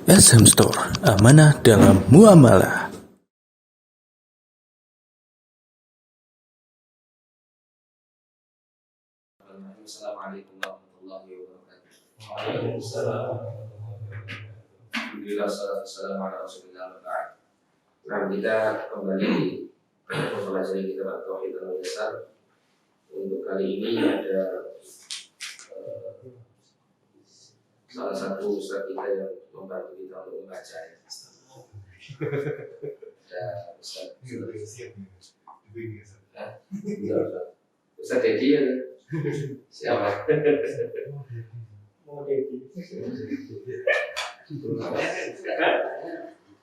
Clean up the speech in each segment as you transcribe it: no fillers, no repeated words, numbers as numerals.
SM Store, amanah dalam muamalah. Assalamualaikum warahmatullahi wabarakatuh. Waalaikumsalam. Alhamdulillah, salatu wassalamu ala rasulillah wa ba'd. Nah, kita kembali mempelajari kitab Tauhid al-Muyassar. Untuk kali ini ada salah satu ustaz kita yang membantu kita untuk membaca. Ada Ustaz Ustaz Dedi ya? Siapa? Mau Dedi.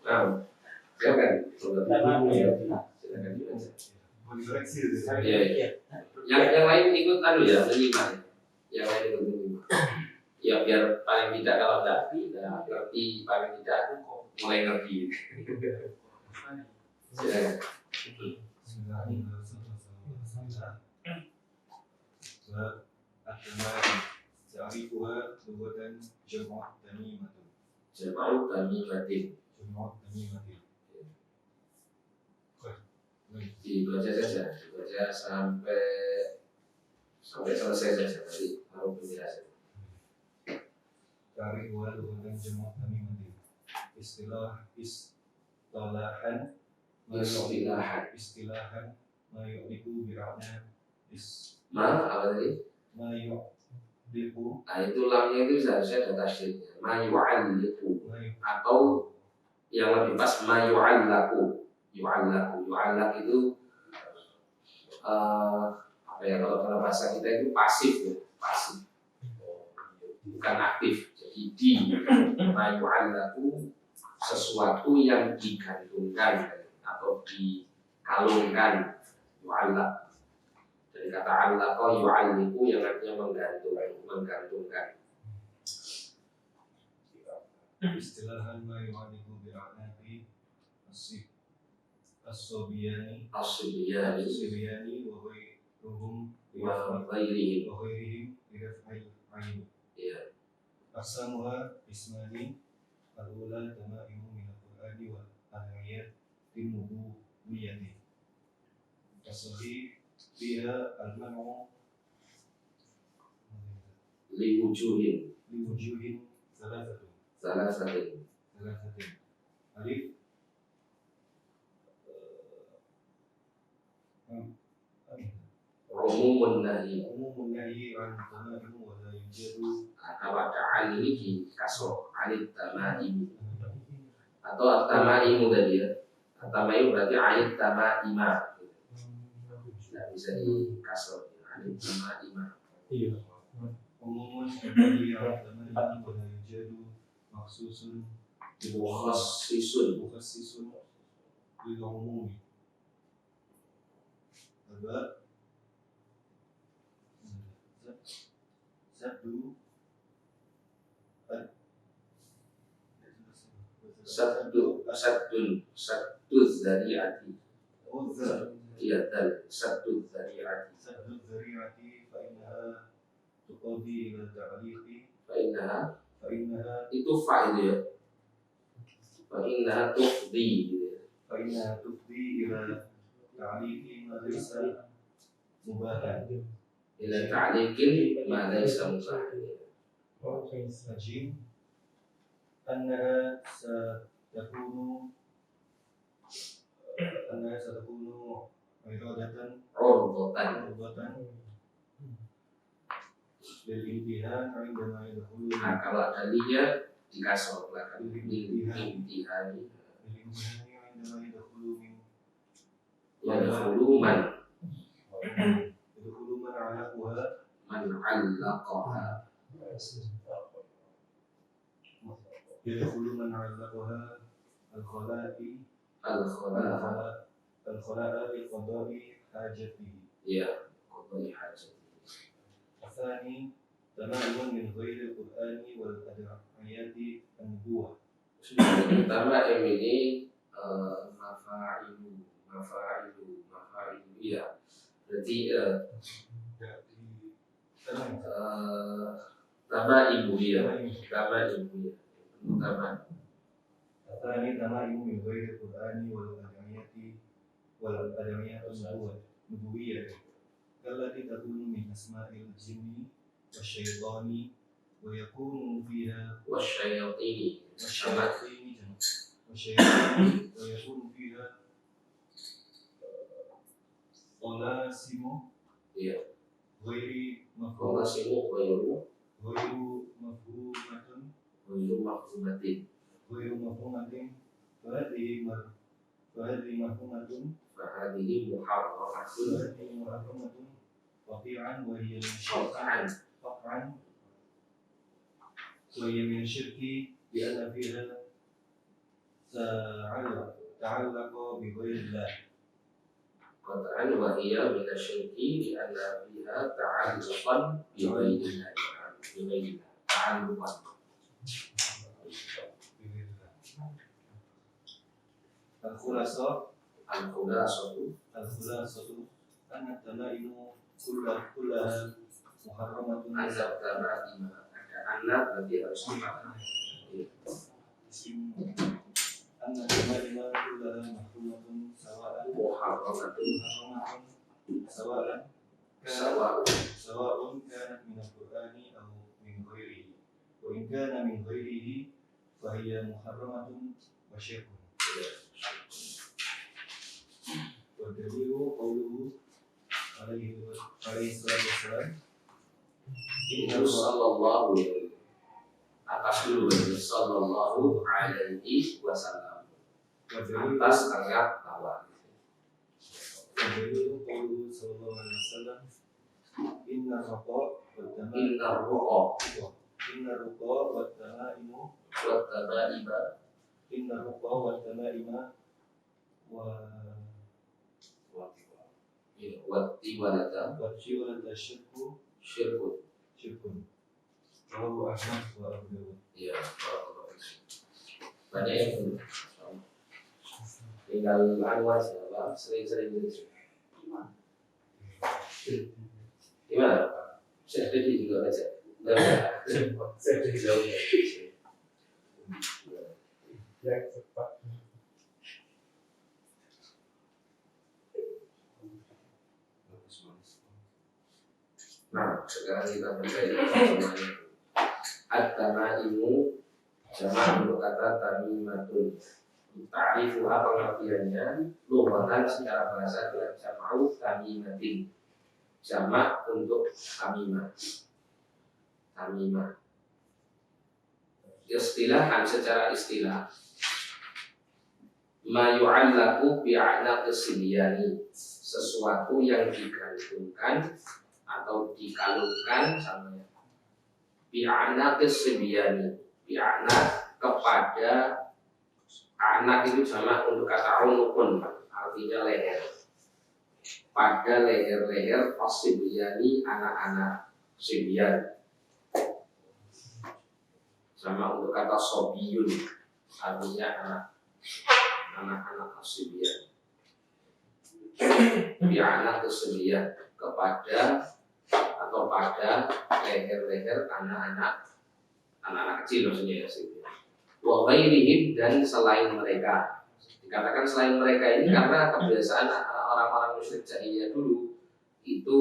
Nah, silakan. Silakan dibaca. Iya. Yang lain ikut ya, menyimak. Yang lain ikut menyimak. Ya biar paling tidak kalau tidak ngerti, paling tidak aku kok mulai ngerti. Silakan. تعريفها لغة جمع تميمة. جمع تميمة. Dibaca saja, dibaca sampai selesai saja. Nanti mau penjelasan. تعريفها لغة جمع تميمة. اصطلاحا ما يعرف بمعنى apa tadi? ما يعرف. Nah, itu lamnya itu seharusnya ada tasydidnya. Ma yu'alliqu atau yang lebih pas ma yu'allaku. Yu'allaq itu apa ya, kalau dalam bahasa kita itu pasif ya, pasif. Bukan aktif. Jadi di ma yu'allaku sesuatu yang digantungkan atau dikalungkan. Yu'allaq. Dari kata allaqa yu'alliqu yang artinya menggantungkan. Istilahan ma yu'alliqu bi'anati as-subiyani wa ghairihim biraf'il 'ain. Iya. Aqsamuha ismani al-ula tamaimu min al-Qur'ani wal ayat tinubuwiyati. As-sahih fiha al-man'u Liwujuhin salasatin. Alif Umumun nahi an tamaimu wa la yujadu. kalau ada an ini di kasroh anit tamaim atau at-tamaimu tadi ya. At-tamaimu berarti anit tamaima. Tidak bisa di kasroh anit tamaima. Iya. Umumun nahi an tamaimu wa la yujadu maksusun mukhassisun lil umumi. Aba Saddu zari'ati. Iya, saddu zari'ati. fa innaha tuqadi ila ta'liqi. Fa innaha itu fa'il ya. Fa innaha tufdi ila ta'liqi ma laysa mubahan. Ila ta'liqin ma laysa mubahan. Ajim annaha satakunu iradatan lil intihan 'indama yadkhulu. Nah, kalau tadinya di kasroh belakang intihani. Yadkhulu man alaqaha al-khala'a bi qada'i hajatihi. Ya, qada'i hajatihi. Atsani tamamun min ghairi al-Qur'ani wal ad'iyati an-nubuwah. Pertama ini mafa'ilu ya. Berarti Tama ibu ya. Pertama والثاني تمائم من غير القرآن والأدعية النبوية التي تكون من أسماء الجن والشيطان ويكون فيها والشياطين ويكون فيها طلاسم ya غير kalau sibuk bayu مفهومة mafhumatin فهذه مفهومة fahadihi muharramatun قطيعا وهي من الشرك قطعا وهي من الشرك لأن فيها تعلق بغير الله qat'an wa hiya min asyirki li anna fiha ta'alluqan bi ghairillah ta'alluqan الخلاصة al-khulasatu أن التمائم كلها محرمة azab tamaima ada anak berarti harus dimakan أن التمائم كلها محرمة سواء كانت من القرآن أو من غيره وإن كان من غيره فهي محرمة وشرك والدليل قوله عليه الصلاة والسلام Inna sallallahu atas dulu sallallahu alaihi wasallam atas sangat bawah. والدليل قوله صلى الله عليه وسلم إن الرقاء والتمائم والتولد شرك رواه أحمد وأبو داود. Ya, banyak yang tinggal Anwar siapa sering-sering gitu. Gimana? Saya tadi juga baca. Saya tadi jauh. Ya, cepat. Nah, sekarang kita baca semuanya. At-tamaimu jamak untuk kata tamimatun. Ta'rifuha pengertiannya lughatan secara bahasa adalah jama'u tamimatin. Jamak untuk tamimah. Istilahan secara istilah ma yu'allaku bi'anaqis sibyani, sesuatu yang digantungkan atau dikalungkan sama bi'anaqis sibyani, bi'anaq kepada anak itu jamak untuk kata unukun, artinya leher. Pada leher-leher as-sibyani, anak-anak sibyan. Sama untuk kata sobiyun, artinya anak-anak as-sibyan. Bi'anaqis sibyan, kepada atau pada leher-leher anak-anak kecil maksudnya ya sih. Wa ghairihim, dan selain mereka. Dikatakan selain mereka ini karena kebiasaan orang-orang musyrik jahiliyah dulu itu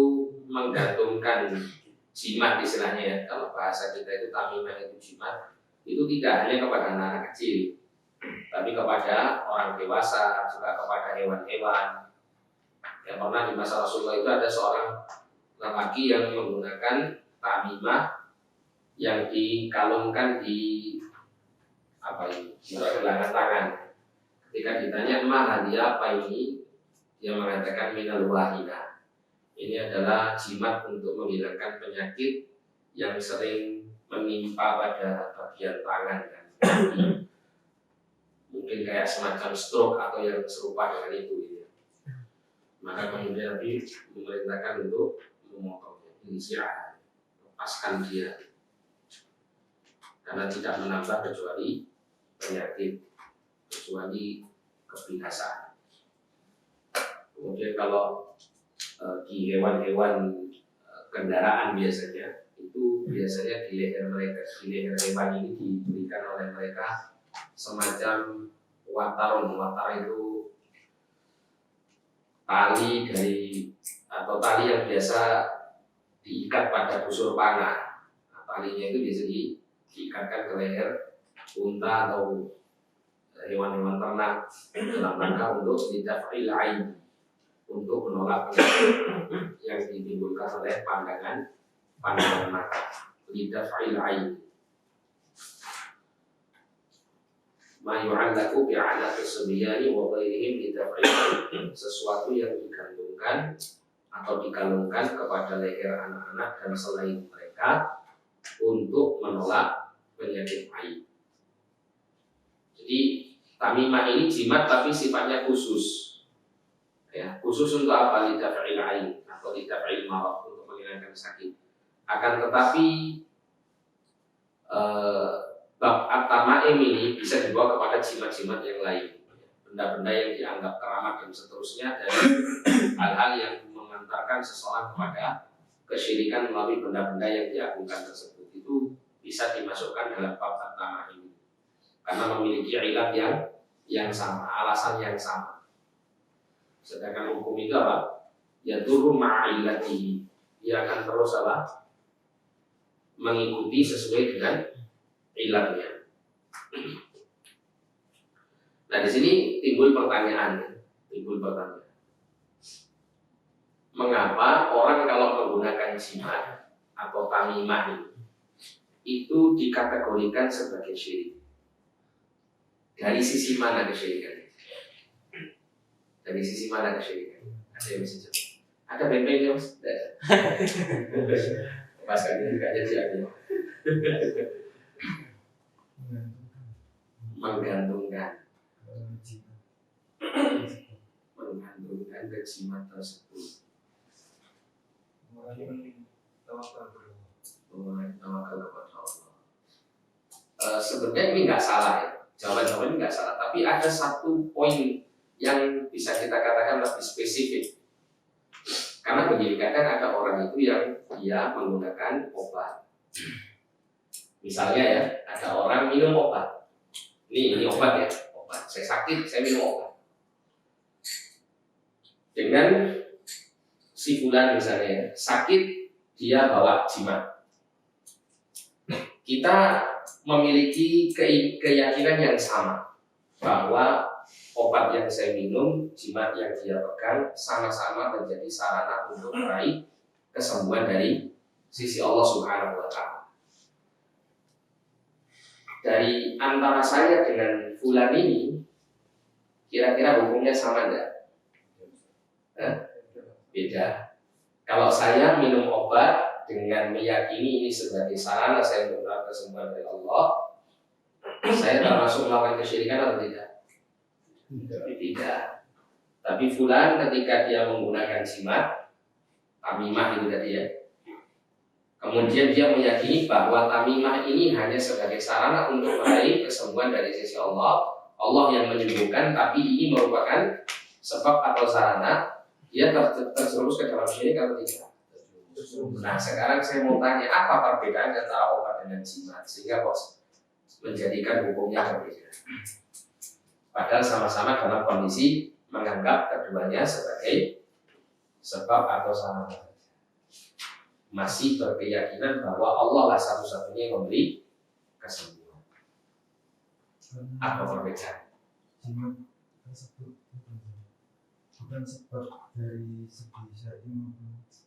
menggantungkan jimat istilahnya ya. Kalau bahasa kita itu tamimah itu jimat, itu tidak hanya kepada anak-anak kecil, tapi kepada orang dewasa, juga kepada hewan-hewan. Yang pernah di masa Rasulullah itu ada seorang lelaki yang menggunakan tamimah yang dikalungkan di gelangan tangan. Ketika ditanya hadiah apa ini, dia mengatakan minal wahina. Ini adalah jimat untuk menghilangkan penyakit yang sering menimpa pada bagian tangan dan kaki. Mungkin kayak semacam stroke atau yang serupa dengan itu. Ya. Maka kemudian Nabi memerintahkan untuk memotongnya, inisial, lepaskan dia, karena tidak menambah kecuali penyakit, kecuali kebinasaan. Kemudian kalau di hewan-hewan kendaraan biasanya itu biasanya di leher hewan ini diberikan oleh mereka semacam watarun. Watar itu tali atau tali yang biasa diikat pada busur panah. Nah, talinya itu biasa diikatkan ke leher unta atau hewan-hewan ternak dalam rangka untuk didaf'il ain, untuk menolak penyakit yang ditimbulkan oleh pandangan mata. Lidaf'il ain ma yu'allaku bi'alaqis subyani wa ghairihim lidaf'il ain, sesuatu yang digantungkan atau dikalungkan kepada leher anak-anak dan selain mereka untuk menolak penyakit ain. Jadi tamimah ini jimat tapi sifatnya khusus. Ya, khusus untuk apa? Lidaf'il ain atau lidaf'il marad, untuk menghilangkan sakit. Akan tetapi bab at-tamaim ini bisa dibawa kepada jimat-jimat yang lain, benda-benda yang dianggap keramat dan seterusnya, dan hal-hal yang mengantarkan seseorang kepada kesyirikan melalui benda-benda yang diagungkan tersebut, itu bisa dimasukkan dalam bab at-tamaim karena memiliki ilat yang sama, alasan yang sama. Sedangkan hukum itu apa? Yadurru ma'ilatihi, dia akan terus apa? Mengikuti sesuai dengan ilatnya. Nah, di sini timbul pertanyaan. Mengapa orang kalau menggunakan jimat atau tamimah itu dikategorikan sebagai syirik? Dari sisi mana kesyirikan? Ada yang bisa jawab? Ada bentengnya, Mas? Pas kali juga jadi ada. Menggantungkan ke jimat tersebut. Tawakal kepada Allah. Sebenarnya ini nggak salah ya. Jawaban-jawaban ini nggak salah. Tapi ada satu poin yang bisa kita katakan lebih spesifik. Karena begini, kadang ada orang itu yang dia menggunakan obat. Misalnya ya, ada orang minum obat. Ini obat ya, obat. Saya sakit, saya minum obat. Dengan si fulan misalnya sakit, dia bawa jimat. Kita memiliki keyakinan yang sama bahwa obat yang saya minum, jimat yang dia pegang sama-sama menjadi sarana untuk meraih kesembuhan dari sisi Allah Subhanahu wa Ta'ala. Dari antara saya dengan fulan ini, kira-kira hukumnya sama enggak? Beda. Kalau saya minum obat dengan meyakini ini sebagai sarana saya untuk meraih kesembuhan dari Allah, saya termasuk melakukan kesyirikan atau tidak? Tidak. Tapi fulan ketika dia menggunakan jimat, tamimah itu tadi ya, kemudian dia meyakini bahwa tamimah ini hanya sebagai sarana untuk meraih kesembuhan dari sisi Allah, Allah yang menyembuhkan, tapi ini merupakan sebab atau sarana, dia terjerumus ke dalam syirik atau tidak? Nah, sekarang saya mau tanya, apa perbedaan antara obat dengan jimat sehingga menjadikan hukumnya berbeda? Padahal sama-sama dalam kondisi menganggap keduanya sebagai sebab atau sarana. Masih berkeyakinan bahwa Allah lah satu-satunya yang memberi kesembuhan. Apa perbedaan? Jimat tersebut bukan sebab dari segi syar'i.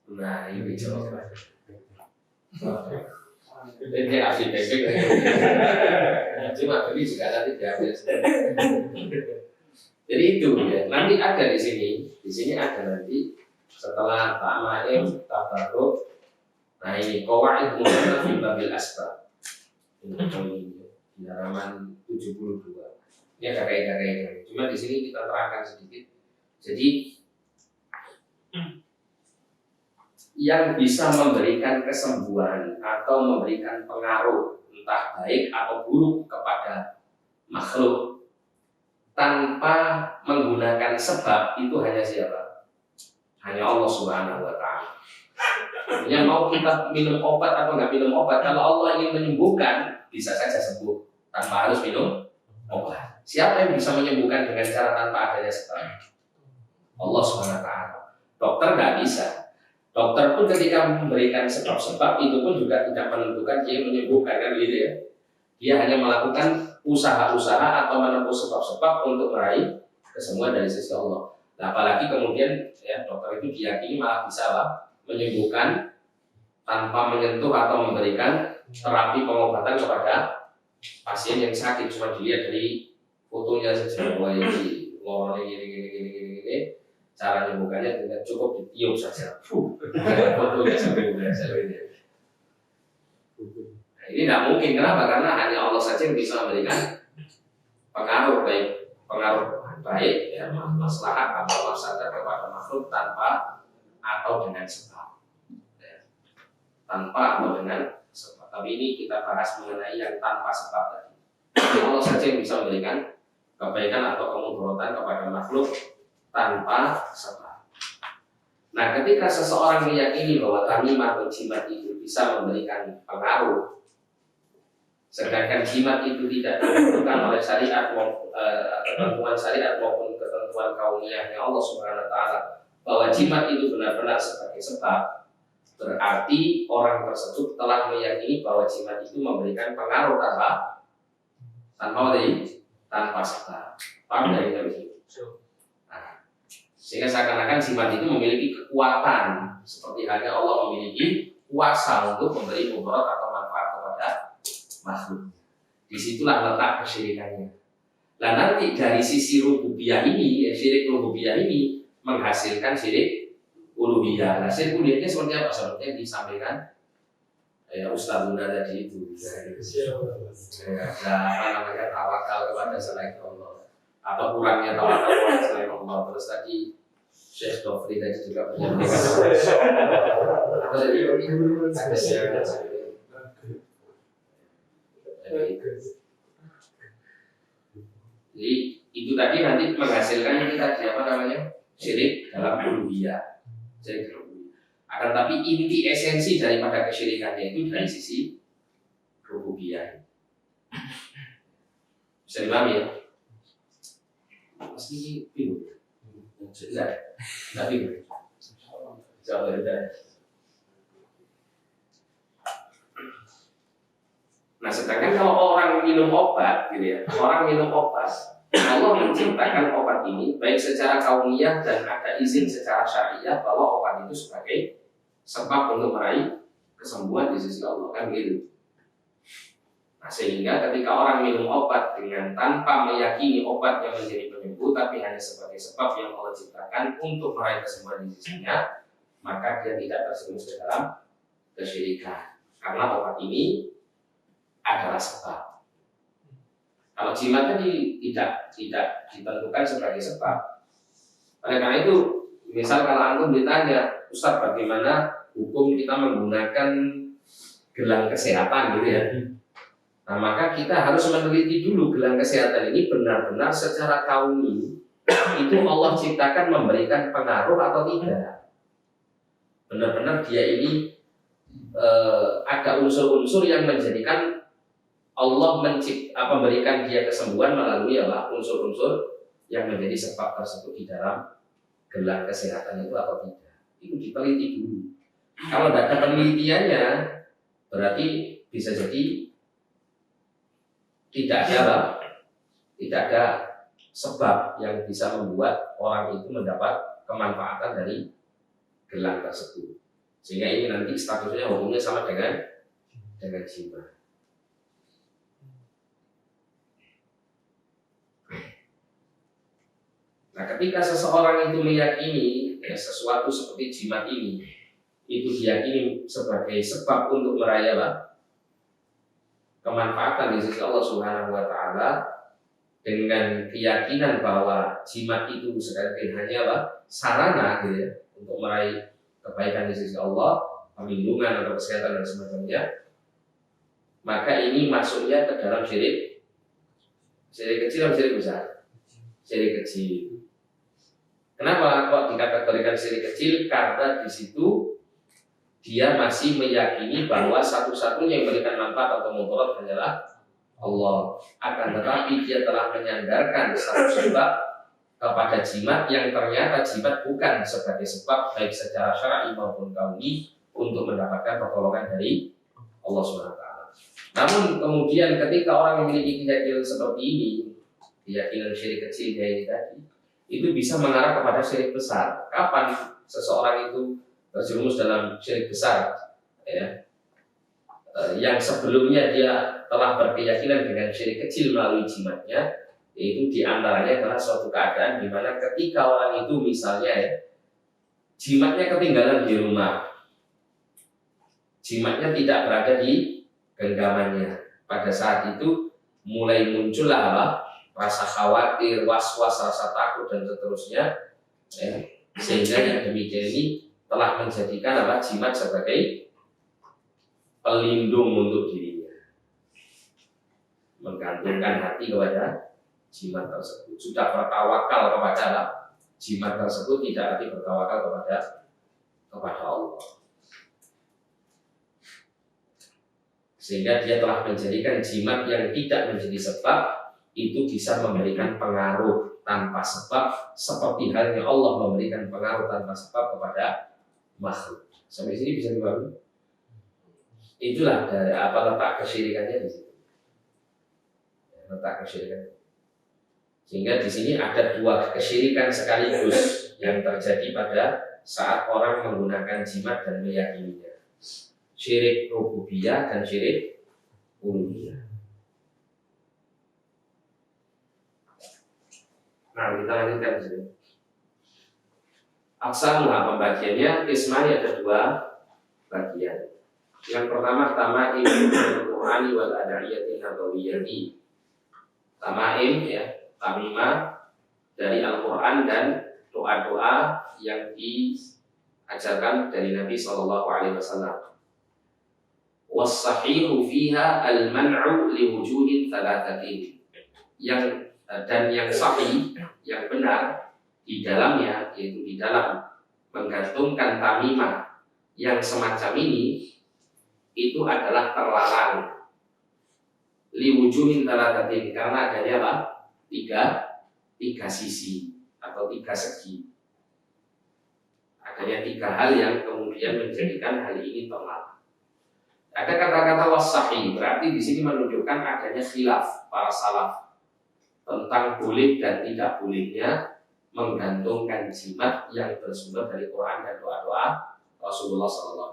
Nah, ini jawabannya. Dia kasih bebek. Cuma beli juga nanti diambil. Jadi itu ya. Nanti ada di sini. Di sini ada nanti setelah ta'maim, tabarruk. Nah ini qawaid mu'tamad fi babil asbab. Ini di halaman 72. Ini ada kaidah-kaidahnya. Cuma di sini kita terangkan sedikit. Jadi yang bisa memberikan kesembuhan atau memberikan pengaruh entah baik atau buruk kepada makhluk tanpa menggunakan sebab itu hanya siapa? Hanya Allah Subhanahu wa Ta'ala. Yang mau kita minum obat atau nggak minum obat, kalau Allah ingin menyembuhkan bisa saja sembuh tanpa harus minum obat. Siapa yang bisa menyembuhkan dengan cara tanpa adanya sebab? Allah Subhanahu wa taala. Dokter nggak bisa. Dokter pun ketika memberikan sebab-sebab itu pun juga tidak menentukan dia menyembuhkan, kan gitu ya. Dia hanya melakukan usaha-usaha atau menempuh sebab-sebab untuk meraih kesembuhan dari sisi Allah. Nah, apalagi kemudian ya dokter itu diyakini malah bisa menyembuhkan tanpa menyentuh atau memberikan terapi pengobatan kepada pasien yang sakit, cuma dilihat dari fotonya saja, wah ini ngomongnya gini, cara menyembuhkannya tidak cukup ditiup saja, fotonya sembuh. Nah, ini tidak mungkin, kenapa? Karena hanya Allah saja yang bisa memberikan pengaruh baik ya, maslahat atau mafsadat kepada makhluk tanpa atau dengan sebab, ya. Tanpa atau dengan sebab. Tapi ini kita bahas mengenai yang tanpa sebab tadi. Allah saja yang bisa memberikan kebaikan atau kemudaratan kepada makhluk tanpa sebab. Nah, ketika seseorang meyakini bahwa tamimah atau jimat itu bisa memberikan pengaruh, sedangkan jimat itu tidak ditentukan oleh syariat ketentuan syariat maupun ketentuan kauniyahnya Allah Subhanahu wa taala, bahwa jimat itu benar-benar sebagai sebab, berarti orang tersebut telah meyakini bahwa jimat itu memberikan pengaruh tanpa sebab. Paham dari itu? Nah, sehingga seakan-akan jimat itu memiliki kekuatan seperti halnya Allah memiliki kuasa untuk memberi mudarat atau manfaat kepada makhluk. Disitulah letak kesyirikannya. Nah, nanti dari sisi rububiyah ini, syirik rububiyah ini menghasilkan syirik uluhiyah. Nah, syirik uluhiyahnya seperti apa? Seperti yang disampaikan Ustaz Bunda tadi itu. Tawakal kepada selain Allah, atau kurangnya tawakal kepada selain Allah. Terus tadi Syekh Dofri tadi juga menyampaikan apa tadi? Jadi itu tadi nanti menghasilkan kita apa namanya syirik dalam uluhiyah, syirik dalam uluhiyah. Akan tapi inti esensi daripada kesyirikannya itu dari sisi rububiyah. Bisa dipahami ya? Pasti bingung. Tidak bingung. Jawab tidak. Nah, sedangkan kalau orang minum obat, gitu ya, orang minum obat, Allah menciptakan obat ini baik secara kauniyah dan ada izin secara syariah bahwa obat itu sebagai sebab untuk meraih kesembuhan di sisi Allah, kan gitu. Nah, sehingga ketika orang minum obat dengan tanpa meyakini obat yang menjadi penyembuh, tapi hanya sebagai sebab yang Allah ciptakan untuk meraih kesembuhan di sisinya, maka dia tidak terjerumus ke dalam kesyirikan, karena obat ini adalah sebab. Kalau jimat tadi tidak ditentukan sebagai sebab. Oleh karena itu, misal kalau antum ditanya, Ustaz, bagaimana hukum kita menggunakan gelang kesehatan gitu ya? Nah, maka kita harus meneliti dulu gelang kesehatan ini benar-benar secara kauni itu Allah ciptakan memberikan pengaruh atau tidak. Benar-benar dia ini ada unsur-unsur yang menjadikan Allah memberikan dia kesembuhan melalui unsur-unsur yang menjadi sebab tersebut di dalam gelang kesehatan itu atau tidak. Itu diteliti dulu. Kalau tidak ada penelitiannya, berarti bisa jadi tidak ada sebab yang bisa membuat orang itu mendapat kemanfaatan dari gelang tersebut. Sehingga ini nanti statusnya hukumnya sama dengan jimat. Nah, ketika seseorang itu meyakini sesuatu seperti jimat ini, itu diyakini sebagai sebab untuk meraih kemanfaatan di sisi Allah Subhanahu wa taala, dengan keyakinan bahwa jimat itu sebagai hanya sarana gitu ya, untuk meraih kebaikan di sisi Allah, perlindungan atau kesehatan dan semacamnya, maka ini masuknya ke dalam syirik kecil atau syirik besar? Syirik kecil. Kenapa kok dikategorikan syirik kecil? Karena di situ dia masih meyakini bahwa satu-satunya yang memberikan manfaat atau mudarat hanyalah Allah, akan tetapi dia telah menyandarkan satu sebab kepada jimat yang ternyata jimat bukan sebagai sebab baik secara syar'i maupun kauni untuk mendapatkan pertolongan dari Allah SWT. Namun kemudian ketika orang memiliki keyakinan seperti ini, keyakinan syirik kecil ini tadi, itu bisa mengarah kepada syirik besar. Kapan seseorang itu terjerumus dalam syirik besar? Ya, yang sebelumnya dia telah berkeyakinan dengan syirik kecil melalui jimatnya, yaitu diantaranya adalah suatu keadaan di mana ketika orang itu misalnya ya, jimatnya ketinggalan di rumah, jimatnya tidak berada di genggamannya. Pada saat itu mulai muncullah apa? Rasa khawatir, was-was, rasa takut dan seterusnya, sehingga yang demikian ini telah menjadikan apa? Jimat sebagai pelindung untuk dirinya, menggantungkan hati kepada jimat tersebut. Sudah bertawakal kepada jimat tersebut, tidak lagi bertawakal kepada Allah. Sehingga dia telah menjadikan jimat yang tidak menjadi sebab itu bisa memberikan pengaruh tanpa sebab, seperti halnya Allah memberikan pengaruh tanpa sebab kepada makhluk. Sampai sini bisa dipahami? Itulah dari apa letak kesyirikannya di situ. Letak kesyirikan. Sehingga di sini ada dua kesyirikan sekaligus yang terjadi pada saat orang menggunakan jimat dan meyakininya. Syirik rububiyah dan syirik uluhiyah. Nah, kita lanjutkan di sini. Aksamuha, pembagiannya ismani ada dua bagian. Yang pertama tamaim al-Qur'ani wal ad'iyati nabawiyyati. Tamaim ya, tamimah dari Al-Qur'an dan doa-doa yang diajarkan dari Nabi sallallahu alaihi wasallam. Was-sahihu fiha al-man'u li wujuhin thalathatin. Yang sahih, yang benar di dalamnya, yaitu di dalam menggantungkan tamimah yang semacam ini, itu adalah terlarang liwujuhin talatatin, karena adanya apa? Tiga sisi atau tiga segi. Adanya tiga hal yang kemudian menjadikan hal ini terlarang. Ada kata-kata wasahi, berarti di sini menunjukkan adanya khilaf para salaf tentang boleh dan tidak bolehnya menggantungkan jimat yang bersumber dari Quran dan doa-doa Rasulullah SAW.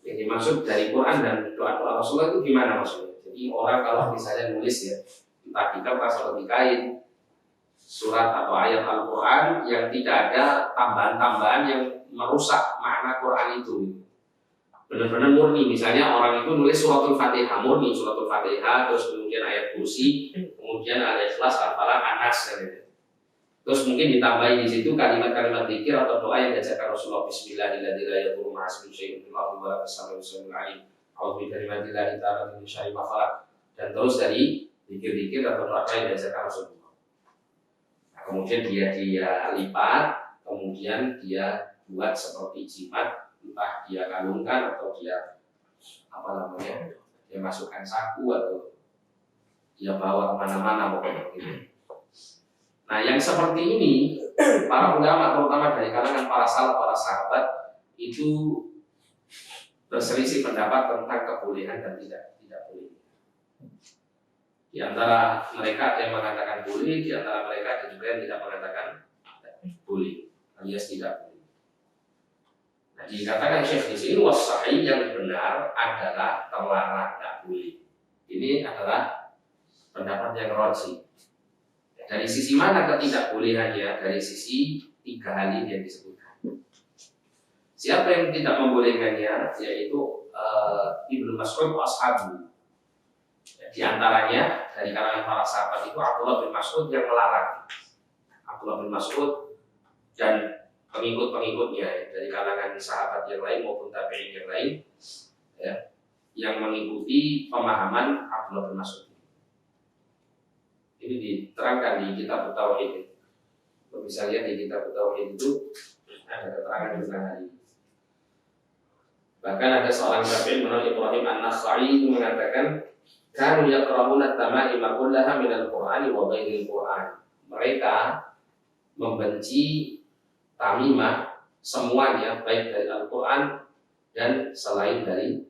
Yang dimaksud dari Quran dan doa-doa Rasulullah itu gimana maksudnya? Jadi orang kalau misalnya nulis ya, entah di kertas atau di kain, surat atau ayat Al-Quran yang tidak ada tambahan-tambahan yang merusak makna Quran itu. Benar-benar murni, misalnya orang itu nulis suratul Fatihah, murni suratul Fatihah, terus kemudian ayat kursi, kemudian Al-Ikhlas, Al-Falaq, An-Nas, gitu. Terus mungkin ditambahi di situ kalimat-kalimat zikir atau doa yang diajarkan Rasulullah. Bismillahirrahmanirrahim. Dan terus dari zikir-zikir atau doa yang diajarkan Rasulullah. Nah, kemudian dia lipat, kemudian dia buat seperti jimat, entah dia kalungkan atau dia dia masukkan saku atau dia bawa kemana-mana pokoknya gitu. Nah, yang seperti ini para ulama terutama dari kalangan para salaf, para sahabat itu berselisih pendapat tentang kebolehan dan tidak boleh. Di antara mereka ada yang mengatakan boleh, di antara mereka ada juga yang tidak mengatakan boleh, alias tidak boleh. Nah, dikatakan Syekh di sini was-sahih, yang benar adalah terlarang, tidak boleh. Ini adalah pendapat yang rajih. Dari sisi mana ketidakbolehannya? Dari sisi tiga hal ini yang disebutkan. Siapa yang tidak membolehkannya? Yaitu Ibnu Mas'ud wa ashabu. Di antaranya dari kalangan para sahabat itu Abdullah bin Mas'ud yang melarang. Abdullah bin Mas'ud dan pengikut-pengikutnya dari kalangan sahabat yang lain maupun tabi'in yang lain, ya, yang mengikuti pemahaman Abdullah bin Mas'ud. Ini diterangkan di kitab Tauhid. Bisa lihat di kitab Tauhid itu ada keterangan tentang hal ini. Bahkan ada seorang tabi'in bernama Ibrahim An-Nakhai itu mengatakan, kanu yaqra'una at-tama'ima kullaha minal Qur'ani wa ghairil Qur'an. Mereka membenci tamimah semuanya baik dari Al-Qur'an dan selain dari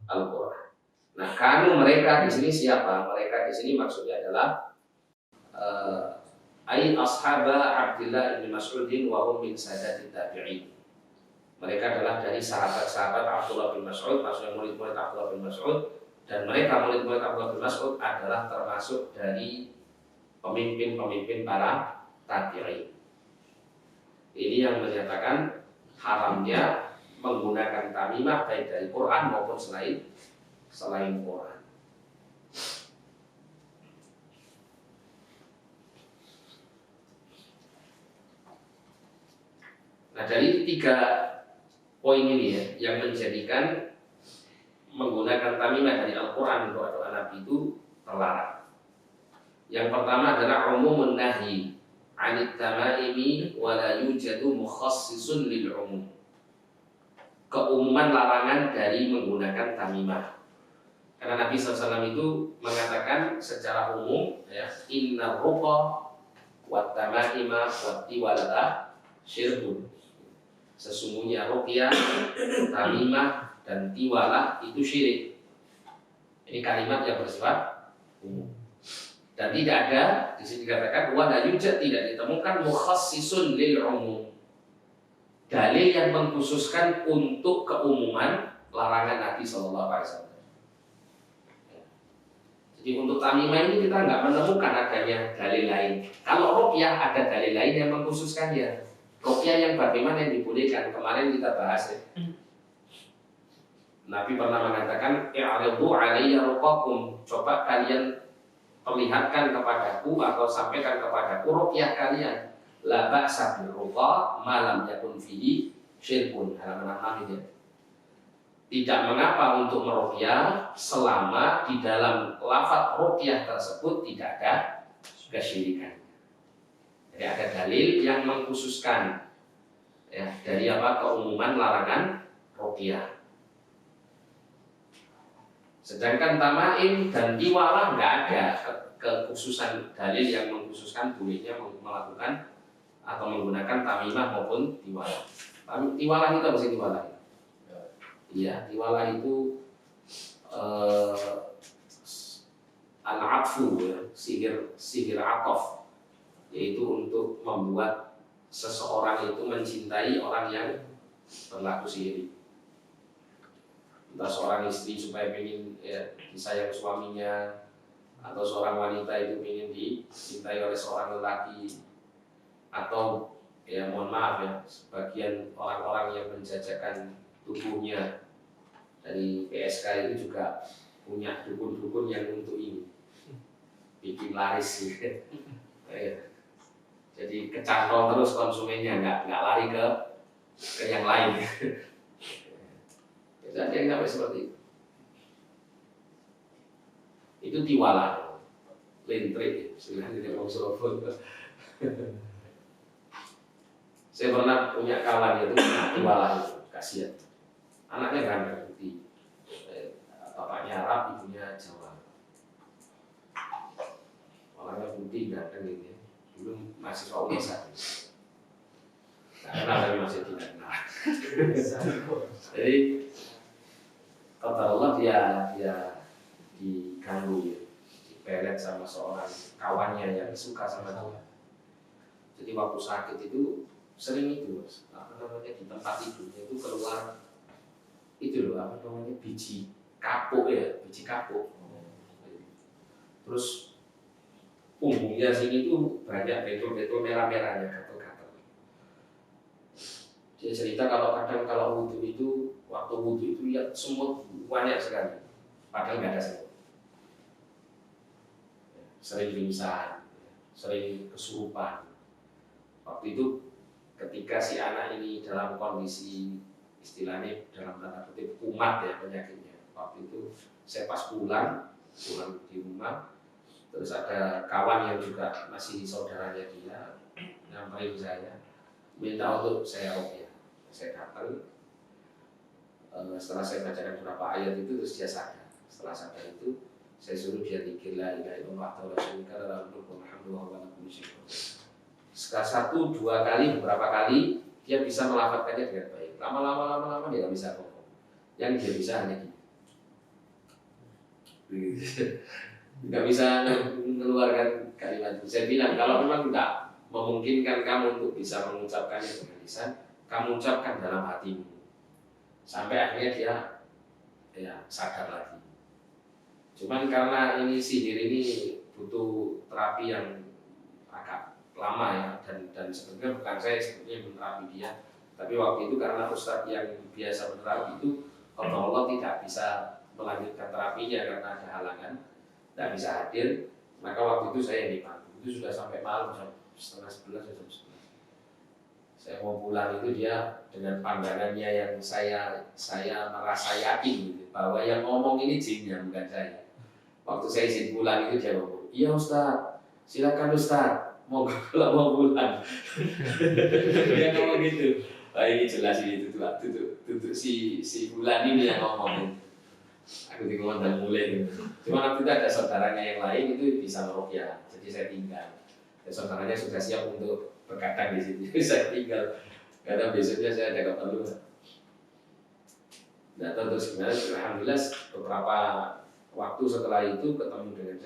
Al-Qur'an. Nah, kanu mereka di sini siapa? Mereka di sini maksudnya adalah ai ashaba Abdullah bin Mas'udin wa hum min sadatit tabi'in. Mereka adalah dari sahabat-sahabat Abdullah bin Mas'ud, maksudnya murid-murid Abdullah bin Mas'ud, dan mereka murid-murid Abdullah bin Mas'ud adalah termasuk dari pemimpin-pemimpin para tabi'in. Ini yang menyatakan haramnya menggunakan tamimah baik dari Quran maupun selain Quran. Nah, dari 3 poin ini ya, yang menjadikan menggunakan tamimah dari Al-Quran untuk doa Nabi itu terlarang. Yang pertama adalah umumun nahi anit tamaimi wa la yujadu mukhassisun lil umum. Keumuman larangan dari menggunakan tamimah. Karena Nabi SAW itu mengatakan secara umum ya, inna ruqa wat tamaima wat tiwalata syirkun. Sesungguhnya ruqyah, tamimah, dan tiwalah itu syirik. Ini kalimat yang bersifat umum. Dan tidak ada, di sini dikatakan wa la yujad, tidak ditemukan mukhassisun lil umum. Dalil yang mengkhususkan untuk keumuman larangan Nabi SAW. Jadi untuk tamimah ini kita nggak menemukan adanya dalil lain. Kalau ruqyah ada dalil lain yang mengkhususkannya. Ruqyah yang bagaimana yang dibolehkan, kemarin kita bahas ya. Nabi pernah mengatakan, i'ridu alayya ruqakum, coba kalian perlihatkan kepadaku atau sampaikan kepadaku ruqyah kalian. La ba'sa bil ruqa ma lam yakun fihi syirkun. Halaman 6 itu. Tidak mengapa untuk meruqyah selama di dalam lafaz ruqyah tersebut tidak ada kesyirikan. Jadi ada dalil yang mengkhususkan ya, dari keumuman larangan ruqyah. Sedangkan tamaim dan tiwalah nggak ada kekhususan dalil yang mengkhususkan bolehnya melakukan atau menggunakan tamimah maupun tiwalah. Tiwalah itu apa sih tiwalah? Iya, tiwalah itu al-atfu ya, sihir atof, yaitu untuk membuat seseorang itu mencintai orang yang berlaku sihir. Entah seorang istri supaya ingin ya, disayang suaminya, atau seorang wanita itu ingin dicintai oleh seorang lelaki, atau ya mohon maaf ya, sebagian orang-orang yang menjajakan tubuhnya dari PSK itu juga punya dukun-dukun yang untuk ini bikin laris gitu. Jadi kecantol terus konsumennya, nggak lari ke yang lain. Jadi yang sampai seperti itu. Itu tiwalah, lintrik, istilahnya di Surabaya. Saya pernah punya kawan itu tiwalah itu, kasihan. Anaknya ganteng putih, bapaknya Arab, ibunya Jawa. Orangnya putih ganteng gitu. Dulu mahasiswa UNESA. Nggak kenal tapi masih tidak kenal. Jadi kata Allah dia diganggu ya, dipelet sama seorang kawannya yang suka sama dia. Jadi waktu sakit itu sering itu, apa namanya, di tempat tidurnya itu keluar itu loh, apa namanya, biji kapuk ya, biji kapuk. Terus punggungnya sini tuh banyak betul-betul merah-merahnya, gatal-gatal. Dia cerita kalau wudhu itu, waktu wudhu itu ya semut banyak sekali, padahal nggak ada semut. Sering pingsan, sering kesurupan. Waktu itu ketika si anak ini dalam kondisi istilahnya dalam tanda kutip kumat ya penyakitnya. Waktu itu saya pas pulang di rumah, terus ada kawan yang juga masih saudaranya dia nyamperin saya, minta untuk saya ruqyah. Saya datang, Setelah saya bacakan beberapa ayat itu terus dia sadar. Setelah sadar itu saya suruh dia zikir la ilaha illallah wa la syarika lahu lahul mulku wa huwa ala kulli syai'in qadir. Satu, dua kali, beberapa kali dia bisa melafalkannya dengan baik. Lama-lama dia nggak bisa ngomong. Yang dia bisa hanya gini. Nggak bisa mengeluarkan kalimat itu. Saya bilang kalau memang nggak memungkinkan kamu untuk bisa mengucapkannya dengan lisan, kamu ucapkan dalam hatimu. Sampai akhirnya dia ya sadar lagi. Cuman karena ini sihir ini butuh terapi yang agak lama ya, dan sebenarnya bukan saya sebetulnya menerapi dia, tapi waktu itu karena ustadz yang biasa menerapi itu Allah tidak bisa melanjutkan terapinya karena ada halangan, tidak bisa hadir, maka waktu itu saya yang dipandu. Itu sudah sampai malam jam 10:30 jam 11. Saya mau pulang itu dia dengan pandangannya yang saya merasa yakin gitu, bahwa yang ngomong ini jinnya bukan saya. Waktu saya izin pulang itu dia ngomong, iya Ustaz, silakan Ustaz, mau pulang. Dia ngomong gitu. Wah ini jelas ini tutup si bulan ini yang ngomong. Aku ngomong dan mulai. Cuma waktu itu ada saudaranya yang lain itu bisa meruqyah, jadi saya tinggal. Dan saudaranya sudah siap untuk berkadang di situ, saya tinggal. Karena besoknya saya ada keperluan. Nah terus gimana? Alhamdulillah beberapa waktu setelah itu ketemu dengan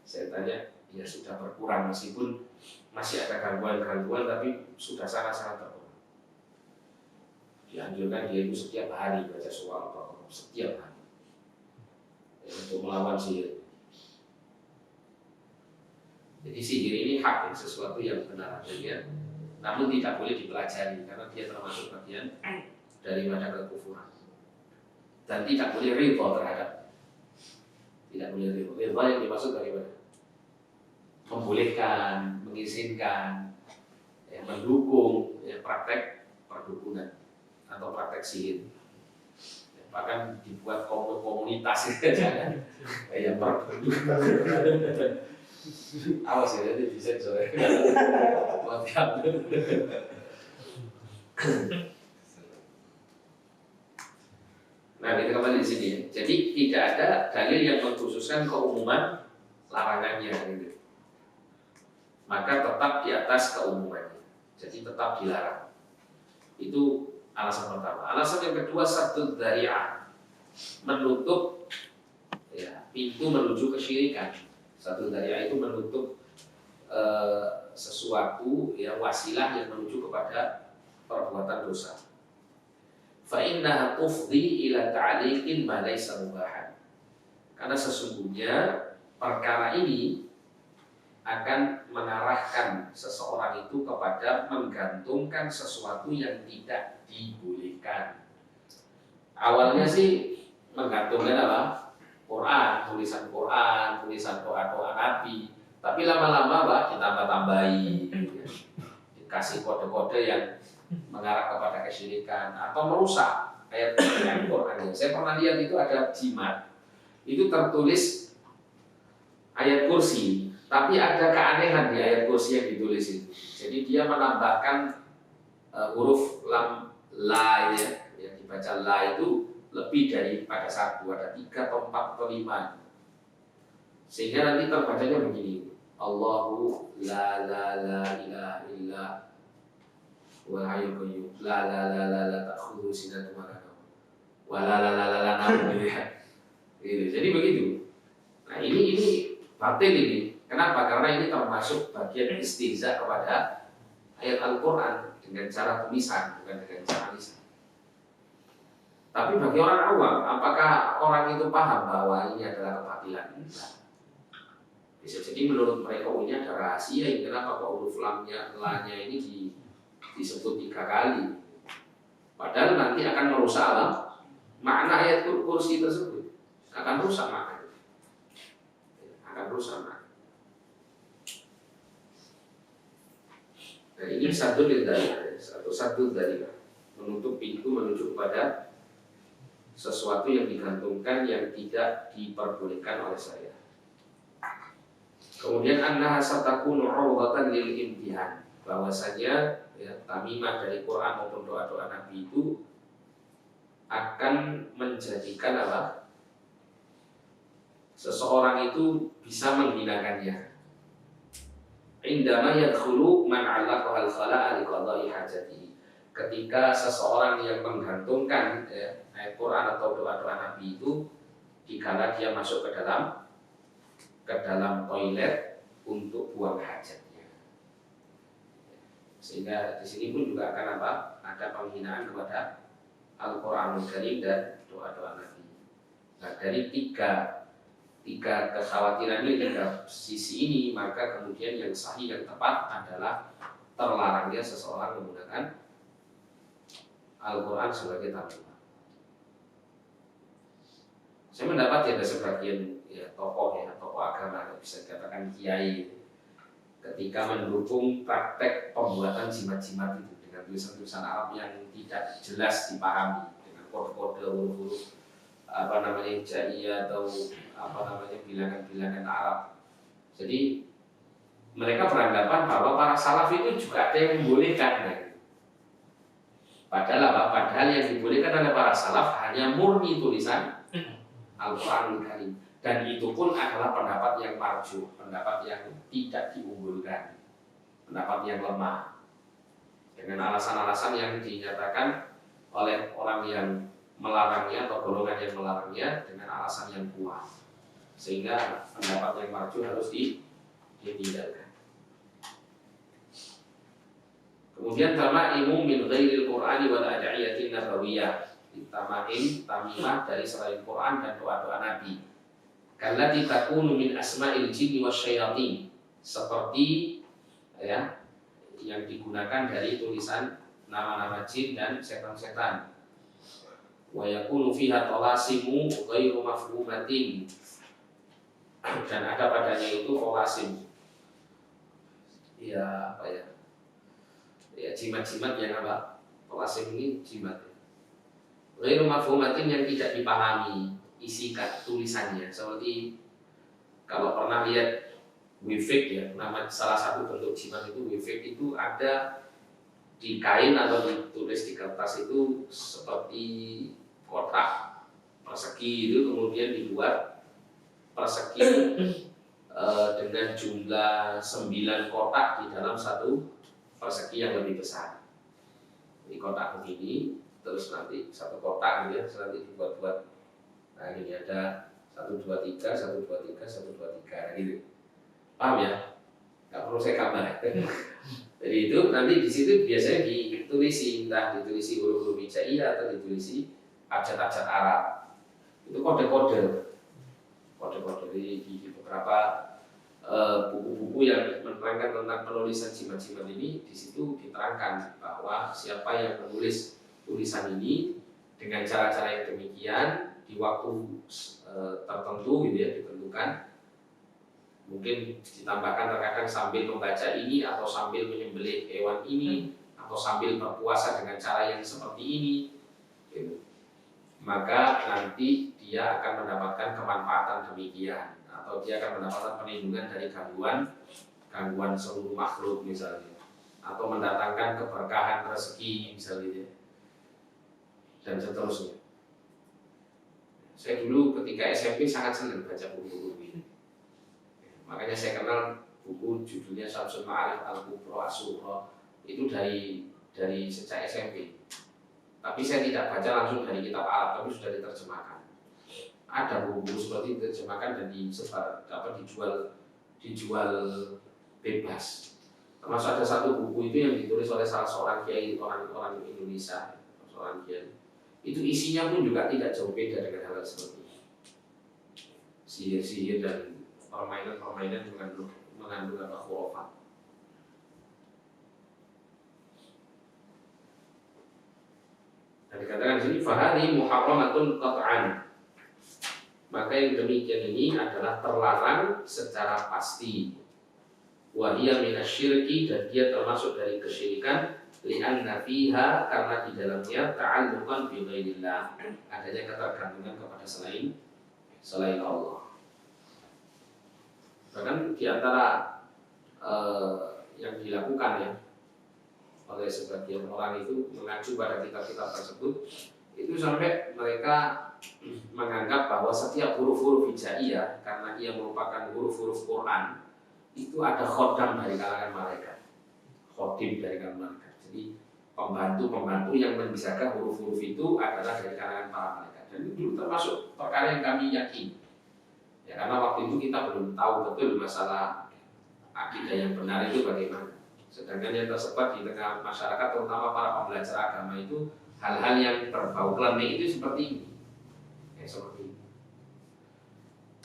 saya tanya, ya sudah berkurang meskipun masih ada gangguan-gangguan, tapi sudah sangat-sangat berkurang. Dianjurkan dia itu setiap hari baca surah Al-Baqarah, setiap hari ya, untuk melawan sihir. Jadi sihir ini hak, sesuatu yang benar adanya, namun tidak boleh dipelajari karena dia termasuk bagian daripada kekufuran. Dan tidak boleh ridha terhadap, tidak boleh ridha. Ridha yang dimaksud bagaimana? Membolehkan, mengizinkan, ya, mendukung ya, praktek perdukunan atau praktek sihir. Ya, bahkan dibuat komunitas jangan kayak perdukunan. Awas ya, nanti disensor ya. Nah, kita kembali di sini. Jadi tidak ada dalil yang mengkhususkan keumuman larangannya gitu. Maka tetap di atas keumumannya. Jadi tetap dilarang. Itu alasan pertama. Alasan yang kedua, satu dzari'ah, menutup ya, pintu menuju kesyirikan. Satu dzari'ah itu menutup sesuatu yang wasilah yang menuju kepada perbuatan dosa. Fa innaha tufdi ila ta'liqin ma laysa mubahan. Karena sesungguhnya perkara ini akan mengarahkan seseorang itu kepada menggantungkan sesuatu yang tidak dibolehkan. Awalnya sih menggantungkan apa? Quran, tulisan doa-doa Nabi. Tapi lama-lama Pak ditambah-tambahi, ya. Dikasih kode-kode yang mengarah kepada kesyirikan atau merusak ayat Al-Quran. Saya pernah lihat itu ada jimat, itu tertulis ayat kursi, tapi ada keanehan di ayat kursi yang ditulis itu. Jadi dia menambahkan huruf lam la ya, yang dibaca la itu lebih daripada satu, ada 3 atau 4 atau 5, sehingga nanti terbacanya begini: Allahu la ilaha illa wal hayyul qayyum la ta'khudhuhu sinatun wa la nawm wa la nawm gitu. Jadi begitu. Nah ini batil ini. Kenapa? Karena ini termasuk bagian istihza kepada ayat Al-Quran dengan cara tulisan, bukan dengan cara lisan. Tapi bagi orang awam, apakah orang itu paham bahwa ini adalah kebatilan? Enggak. Bisa jadi menurut mereka ini ada rahasia yang kenapa kok huruf la-nya ini disebut 3 kali. Padahal nanti akan merusak makna ayat kursi tersebut. Akan rusak makna. Akan rusak makna. Nah ini satu dari menutup pintu menuju kepada sesuatu yang digantungkan yang tidak diperbolehkan oleh saya. Kemudian annaha satakunu 'urdatan lil imtihan, bahwasanya ya, tamimah dari Quran maupun doa-doa Nabi itu akan menjadikan apa? Seseorang itu bisa menghinakannya. Indama yadkhulu man 'allaqaha al-khala'a liqada'i hajatihi. Ketika seseorang yang menggantungkan ayat Quran atau doa-doa Nabi itu dikala dia masuk ke dalam toilet untuk buang hajatnya. Sehingga di sini pun juga akan apa? Ada penghinaan kepada Al-Qur'anul Karim dan doa-doa Nabi. Nah, dari tiga kekhawatiran ini, tiga sisi ini, maka kemudian yang sahih, yang tepat adalah terlarangnya seseorang menggunakan Al-Quran sebagai tambahan. Saya mendapat ada sebagian tokoh agama, bisa dikatakan kiai, ketika mendukung praktek pembuatan jimat-jimat itu dengan tulisan-tulisan Arab yang tidak jelas dipahami, dengan kode-kode huruf-huruf hijaiyah atau bilangan-bilangan Arab. Jadi mereka beranggapan bahwa para salaf itu juga ada yang membolehkan. Padahal yang dibolehkan oleh para salaf hanya murni tulisan Al-Quranul Karim, dan itu pun adalah pendapat yang marjuh, pendapat yang tidak diunggulkan, pendapat yang lemah, dengan alasan-alasan yang dinyatakan oleh orang yang melarangnya atau golongan yang melarangnya dengan alasan yang kuat, sehingga pendapat yang marjuh harus ditinggalkan. Kemudian tama'imu min ghairil Qur'ani wal ad'iyatin nabawiyah. Tamimah dari selain Quran dan doa-doa Nabi. Kallati takunu min asma'il jinni wasyayatin. Seperti yang digunakan dari tulisan nama-nama jin dan setan-setan. Wa yakunu fiha talasimu ghairu mafhumatin. Dan ada padanya itu tolasim. Jimat-jimat yang apa? Tolasim ini jimat. Ghairu mafhumatin, yang tidak dipahami isi tulisannya. Seperti kalau pernah lihat wifik nama salah satu bentuk jimat itu, wifik itu ada di kain atau ditulis di kertas itu seperti kotak persegi itu, kemudian dibuat persegi dengan jumlah 9 kotak di dalam satu persegi yang lebih besar. Ini kotak begini, terus nanti satu kotak gitu nanti dibuat-buat. Nah ini ada 1, 2, 3, 1, 2, 3, 1, 2, 3 gitu. Paham ya? Gak perlu saya gambar. Jadi itu nanti di situ biasanya ditulisi, entah ditulisi huruf-huruf hijaiyah atau ditulisi abjad-abjad Arab. Itu kode-kode di beberapa buku-buku yang menerangkan tentang penulisan jimat-jimat ini. Di situ diterangkan bahwa siapa yang menulis tulisan ini dengan cara-cara yang demikian di waktu tertentu gitu ditentukan, mungkin ditambahkan terkadang sambil membaca ini atau sambil menyembelih hewan ini atau sambil berpuasa dengan cara yang seperti ini gitu. Maka nanti dia akan mendapatkan kemanfaatan demikian, atau dia akan mendapatkan perlindungan dari gangguan seluruh makhluk misalnya, atau mendatangkan keberkahan rezeki misalnya, dan seterusnya. Saya dulu ketika SMP sangat senang baca buku-buku ini. Makanya saya kenal buku judulnya Syamsul Ma'arif Al-Kubra As-Sughra itu dari sejak SMP. Tapi saya tidak baca langsung dari kitab Arab, tapi sudah diterjemahkan. Ada buku-buku seperti itu diterjemahkan dan dijual bebas. Termasuk ada satu buku itu yang ditulis oleh salah seorang kiai orang Indonesia, seorang kiai. Itu isinya pun juga tidak jauh beda dengan hal seperti ini. Sihir-sihir dan permainan-permainan mengandung khurafat. Dan dikatakan di sini fahadhi muharramatun qat'an. Maka yang demikian ini adalah terlarang secara pasti. Wa hiya minasyirki, dan dia termasuk dari kesyirikan, li'anna fiha, karena di dalamnya ta'alluqan bi ghairillah, adanya ketergantungan kepada selain Allah. Bahkan di antara yang dilakukan oleh sebagian orang itu mengacu pada kitab-kitab tersebut, Itu sampai mereka menganggap bahwa setiap huruf-huruf hijaiyah karena ia merupakan huruf-huruf Quran itu ada khodam dari kalangan malaikat, khodim dari kalangan malaikat. Jadi pembantu-pembantu yang menjaga huruf-huruf itu adalah dari kalangan para malaikat. Dan itu dulu termasuk perkara yang kami yakini. Ya, karena waktu itu kita belum tahu betul masalah akidah yang benar itu bagaimana. Sedangkan yang tersebar di tengah masyarakat, terutama para pembelajar agama itu, hal-hal yang berbau klinik itu seperti ini. Ya, seperti ini.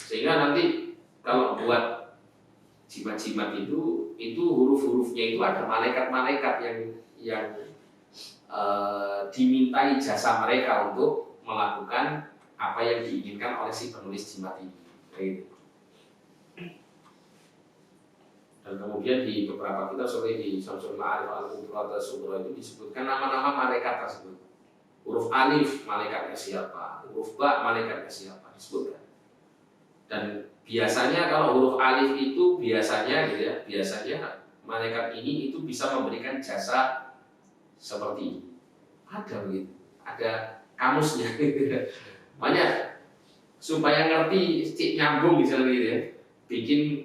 Sehingga nanti kalau buat jimat-jimat itu huruf-hurufnya itu ada malaikat-malaikat yang dimintai jasa mereka untuk melakukan apa yang diinginkan oleh si penulis jimat ini. Gitu. Dan kemudian di beberapa kitab seperti di Syamsul Ma'arif Al-Kubra dan Subra itu disebutkan nama-nama malaikat tersebut. Huruf alif malaikatnya siapa, huruf ba malaikatnya siapa disebutkan. Dan biasanya kalau huruf alif itu biasanya gitu ya, biasanya malaikat ini itu bisa memberikan jasa seperti ini. Ada begitu, ada kamusnya. Makanya supaya ngerti nyambung misalnya gitu ya,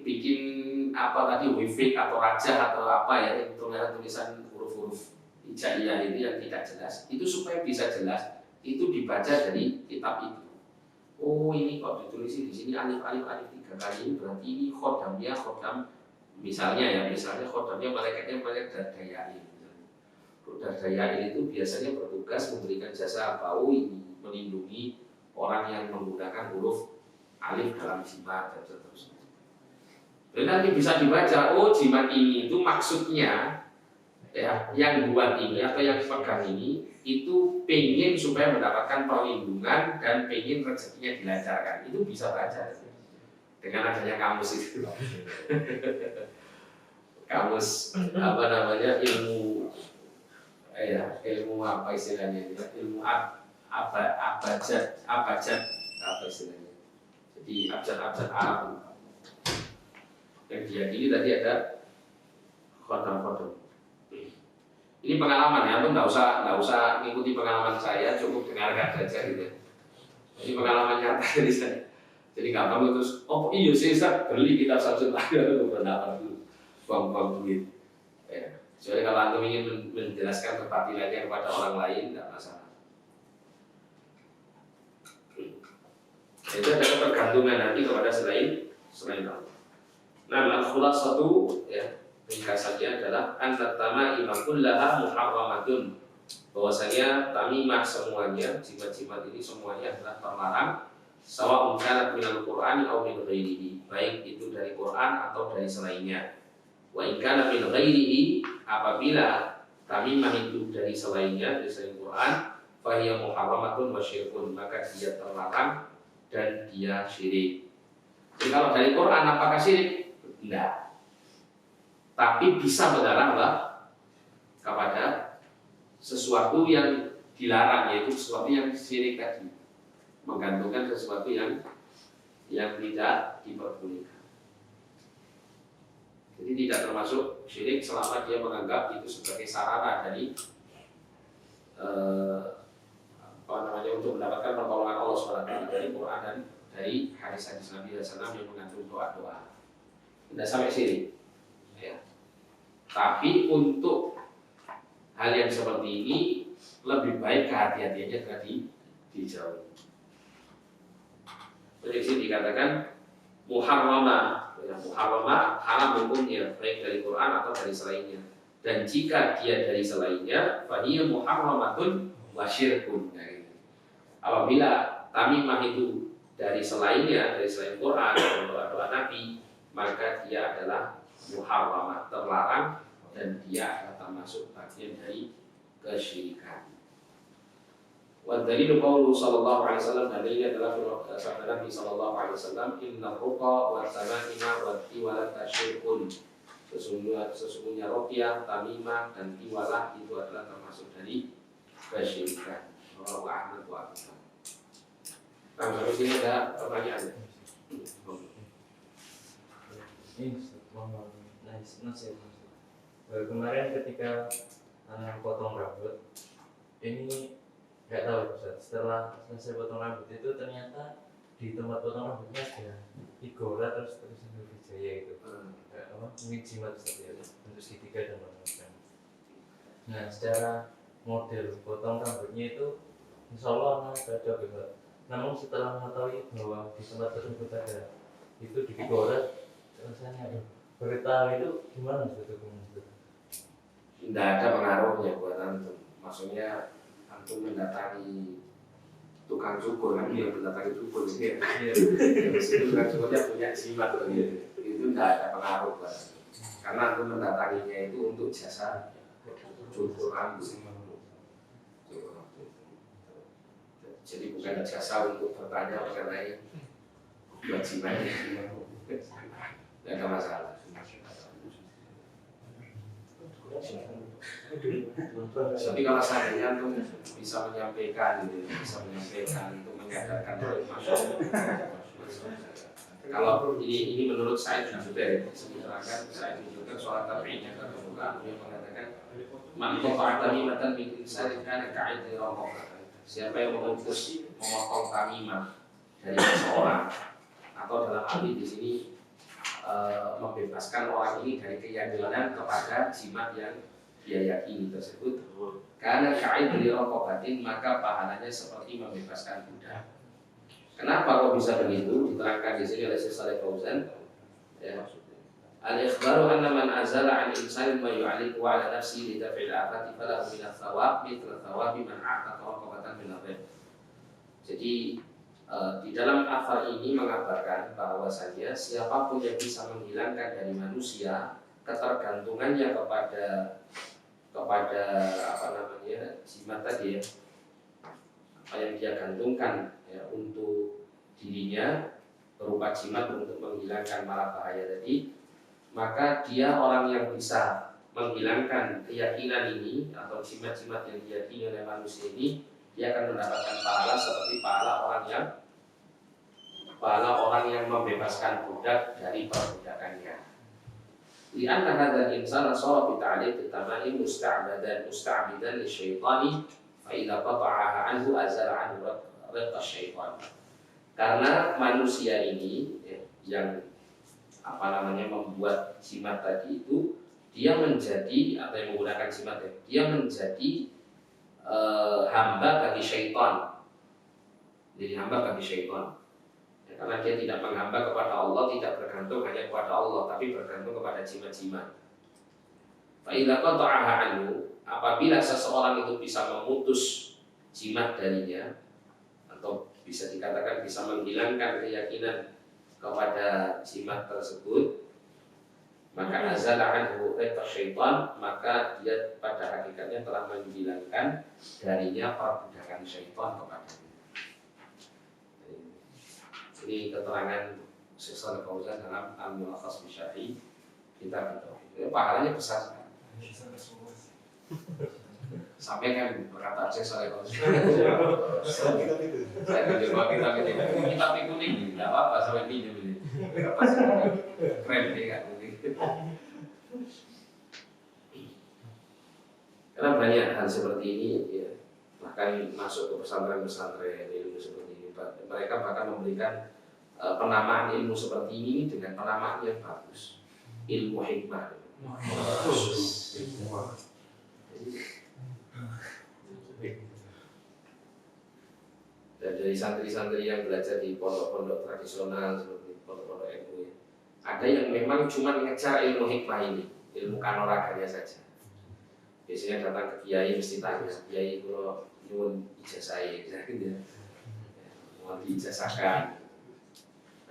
bikin apa tadi wifik atau raja atau apa ya, tulisan huruf-huruf hijaiyah itu yang tidak jelas, itu supaya bisa jelas itu dibaca dari kitab itu. Oh ini kok ditulis di sini alif 3 kali, ini berarti ini khodamnya khodam misalnya khodamnya malaikatnya malaikat Dardayail. Dardayail itu biasanya bertugas memberikan jasa apa? Oh ini melindungi orang yang menggunakan huruf alif dalam jimat dan seterusnya. Dan nanti bisa dibaca, oh jimat ini itu maksudnya ya, yang buat ini atau yang pegang ini itu pengen supaya mendapatkan perlindungan dan pengen rezekinya dilancarkan. Itu bisa baca dengan adanya kamus itu. Kamus apa namanya, ilmu apa istilahnya, ilmu abjad apa istilahnya. Jadi abjad Arab yang diyakini tadi ada khodam-khodam. Ini pengalaman ya, nggak usah ngikuti pengalaman saya, cukup dengarkan saja gitu. Ini pengalaman nyata dari saya. Jadi nggak perlu terus, oh iya saya beli kitab Syamsul Ma'arif itu berapa dulu, buang-buang duit. Ya. Soalnya kalau antum ingin menjelaskan kebatilannya kepada orang lain, nggak masalah. Itu ada ketergantungan nanti kepada selain Allah. Nah, al-khulasatu ya, ringkasannya adalah an-tama'ima kullaha muharramatun. Bahwasanya tamimah semuanya, jimat-jimat ini semuanya adalah terlarang, sawa'un kanat minal Qur'ani aw min ghairihi, baik itu dari Quran atau dari selainnya. Wa in kana min ghairihi, apabila tamimah itu dari selainnya, dari selain Quran, fa hiya muharramatun wa syirkun, maka dia terlarang dan dia syirik. Jadi kalau dari Quran apakah syirik? Tidak. Tapi bisa mengarah kepada sesuatu yang dilarang, yaitu sesuatu yang syirik tadi, menggantungkan sesuatu yang tidak diperbolehkan. Jadi tidak termasuk syirik selama dia menganggap itu sebagai sarana dari untuk mendapatkan pertolongan Allah SWT dari Quran dan dari hadis-hadis Nabi SAW yang mengandung doa-doa. Tidak sampai syirik. Ya. Tapi untuk hal yang seperti ini lebih baik kehati-hatiannya tadi dijauhi. Jadi sini dikatakan muharramah, ya, muharramah haram hukumnya baik dari Quran atau dari selainnya. Dan jika dia dari selainnya, fahiya muharramatun wa syirkun. Apabila tamimah itu dari selainnya, dari selain Quran atau doa-doa Nabi, maka dia adalah muharramah, terlarang, dan dia adalah termasuk bagian dari kesyirikan. Wa dalilu qaulu sallallahu alaihi wasallam, dalilnya adalah sabda Nabi sallallahu alaihi wasallam, inna ruqa wa tama'ima wa tiwalat syirkun. Sesungguhnya ruqyah, tamimah dan tiwalah itu adalah termasuk dari kesyirikan. Wallahu a'lam bishawab. Nah, sampai sini ada pertanyaan. Kemarin ketika potong rambut, ini Nggak tahu Ustaz. Setelah selesai potong rambut itu ternyata di tempat potong rambutnya ada Igora terus Indul Wijaya itu. Ini jimat seperti itu untuk segitiga dan macam. Nah, secara model potong rambutnya itu insya Allah cocok gitu. Namun setelah mengetahui bahwa di tempat tersebut ada itu di Igora, rasanya berita itu gimana sebetulnya? Tidak ada pengaruhnya buat antum. Maksudnya antum mendatangi tukang cukur kan dia mendatangi cukur gitu ya. Tukang cukurnya punya jimat gitu. Itu tidak ada pengaruh buat antum. Karena antum mendatanginya itu untuk jasa cukur rambut. Jadi bukan jasa untuk bertanya mengenai kewajibannya. Tidak ada masalah. Tapi kalau seandainya tuh bisa menyampaikan gitu, untuk menyadarkan orang masuk. Kalau ini menurut saya juga ya, saya juga soal tabi'nya kan bukan yang mengatakan man qata'a tamimatan min insanin kana ka'idhi raqab. Siapa yang memotong tamimah dari seseorang atau dalam arti di sini membebaskan orang ini dari keyakinan kepada jimat yang dia yakini tersebut. Karena ka'idhi raqabatin maka pahalanya seperti membebaskan budak. Kenapa kok bisa begitu? Diterangkan di sini oleh Syekh Shalih Fauzan. Ya. Al-ikhbaru anna man azala 'an insanin ma yu'aliqu 'ala nafsihi li daf'il afati falahu min ats-tsawab mithla tsawabi man 'ataqa raqabatan min ar-rib. Jadi di dalam asar ini mengabarkan bahwasanya siapapun yang bisa menghilangkan dari manusia ketergantungannya kepada jimat tadi ya, apa yang dia gantungkan ya, untuk dirinya berupa jimat untuk menghilangkan mara bahaya tadi, maka dia orang yang bisa menghilangkan keyakinan ini atau jimat-jimat yang diyakini oleh manusia ini, dia akan mendapatkan pahala seperti pahala orang yang membebaskan budak dari perbudakannya. Lianna hadzal insana shara bi ta'liq at-tama'im musta'bidan lisyaitani fa idza qata'aha anhu azala anhu riqqa syaitan. Karena manusia ini yang membuat jimat tadi itu, dia menjadi atau yang menggunakan jimat dia menjadi hamba bagi syaitan. Jadi hamba bagi syaitan. Ya, karena dia tidak menghamba kepada Allah, tidak bergantung hanya kepada Allah, tapi bergantung kepada jimat-jimat. Fa idza qata'aha anhu, apabila seseorang itu bisa memutus jimat darinya atau bisa dikatakan bisa menghilangkan keyakinan kepada jimat tersebut, maka azala anhu riqqa syaitan, maka dia pada hakikatnya telah menghilangkan darinya perbudakan syaitan kepadanya. Ini keterangan Syekh Shalih Fauzan dalam Al-Mulakhas fi Syarhi Kitab Tauhid. Pahalanya besar sekali. Sampai kan berkata Syekh Shalih Fauzan. Saya mencoba kitab kuning, tidak apa-apa sampai pinjam ini. Keren deh kan. Karena banyak hal seperti ini, ya, bahkan masuk ke pesantren-pesantren ilmu seperti ini. Mereka bahkan memberikan penamaan ilmu seperti ini dengan penamaan yang bagus, ilmu hikmah. Dan dari santri-santri yang belajar di pondok-pondok tradisional seperti pondok-pondok NU, ya, ada yang memang cuma ngejar ilmu hikmah ini, ilmu kanoraganya saja. Biasanya datang ke kiai mesti tanya, kiai kalau nyuwun ijazah ya, mau diijazahkan.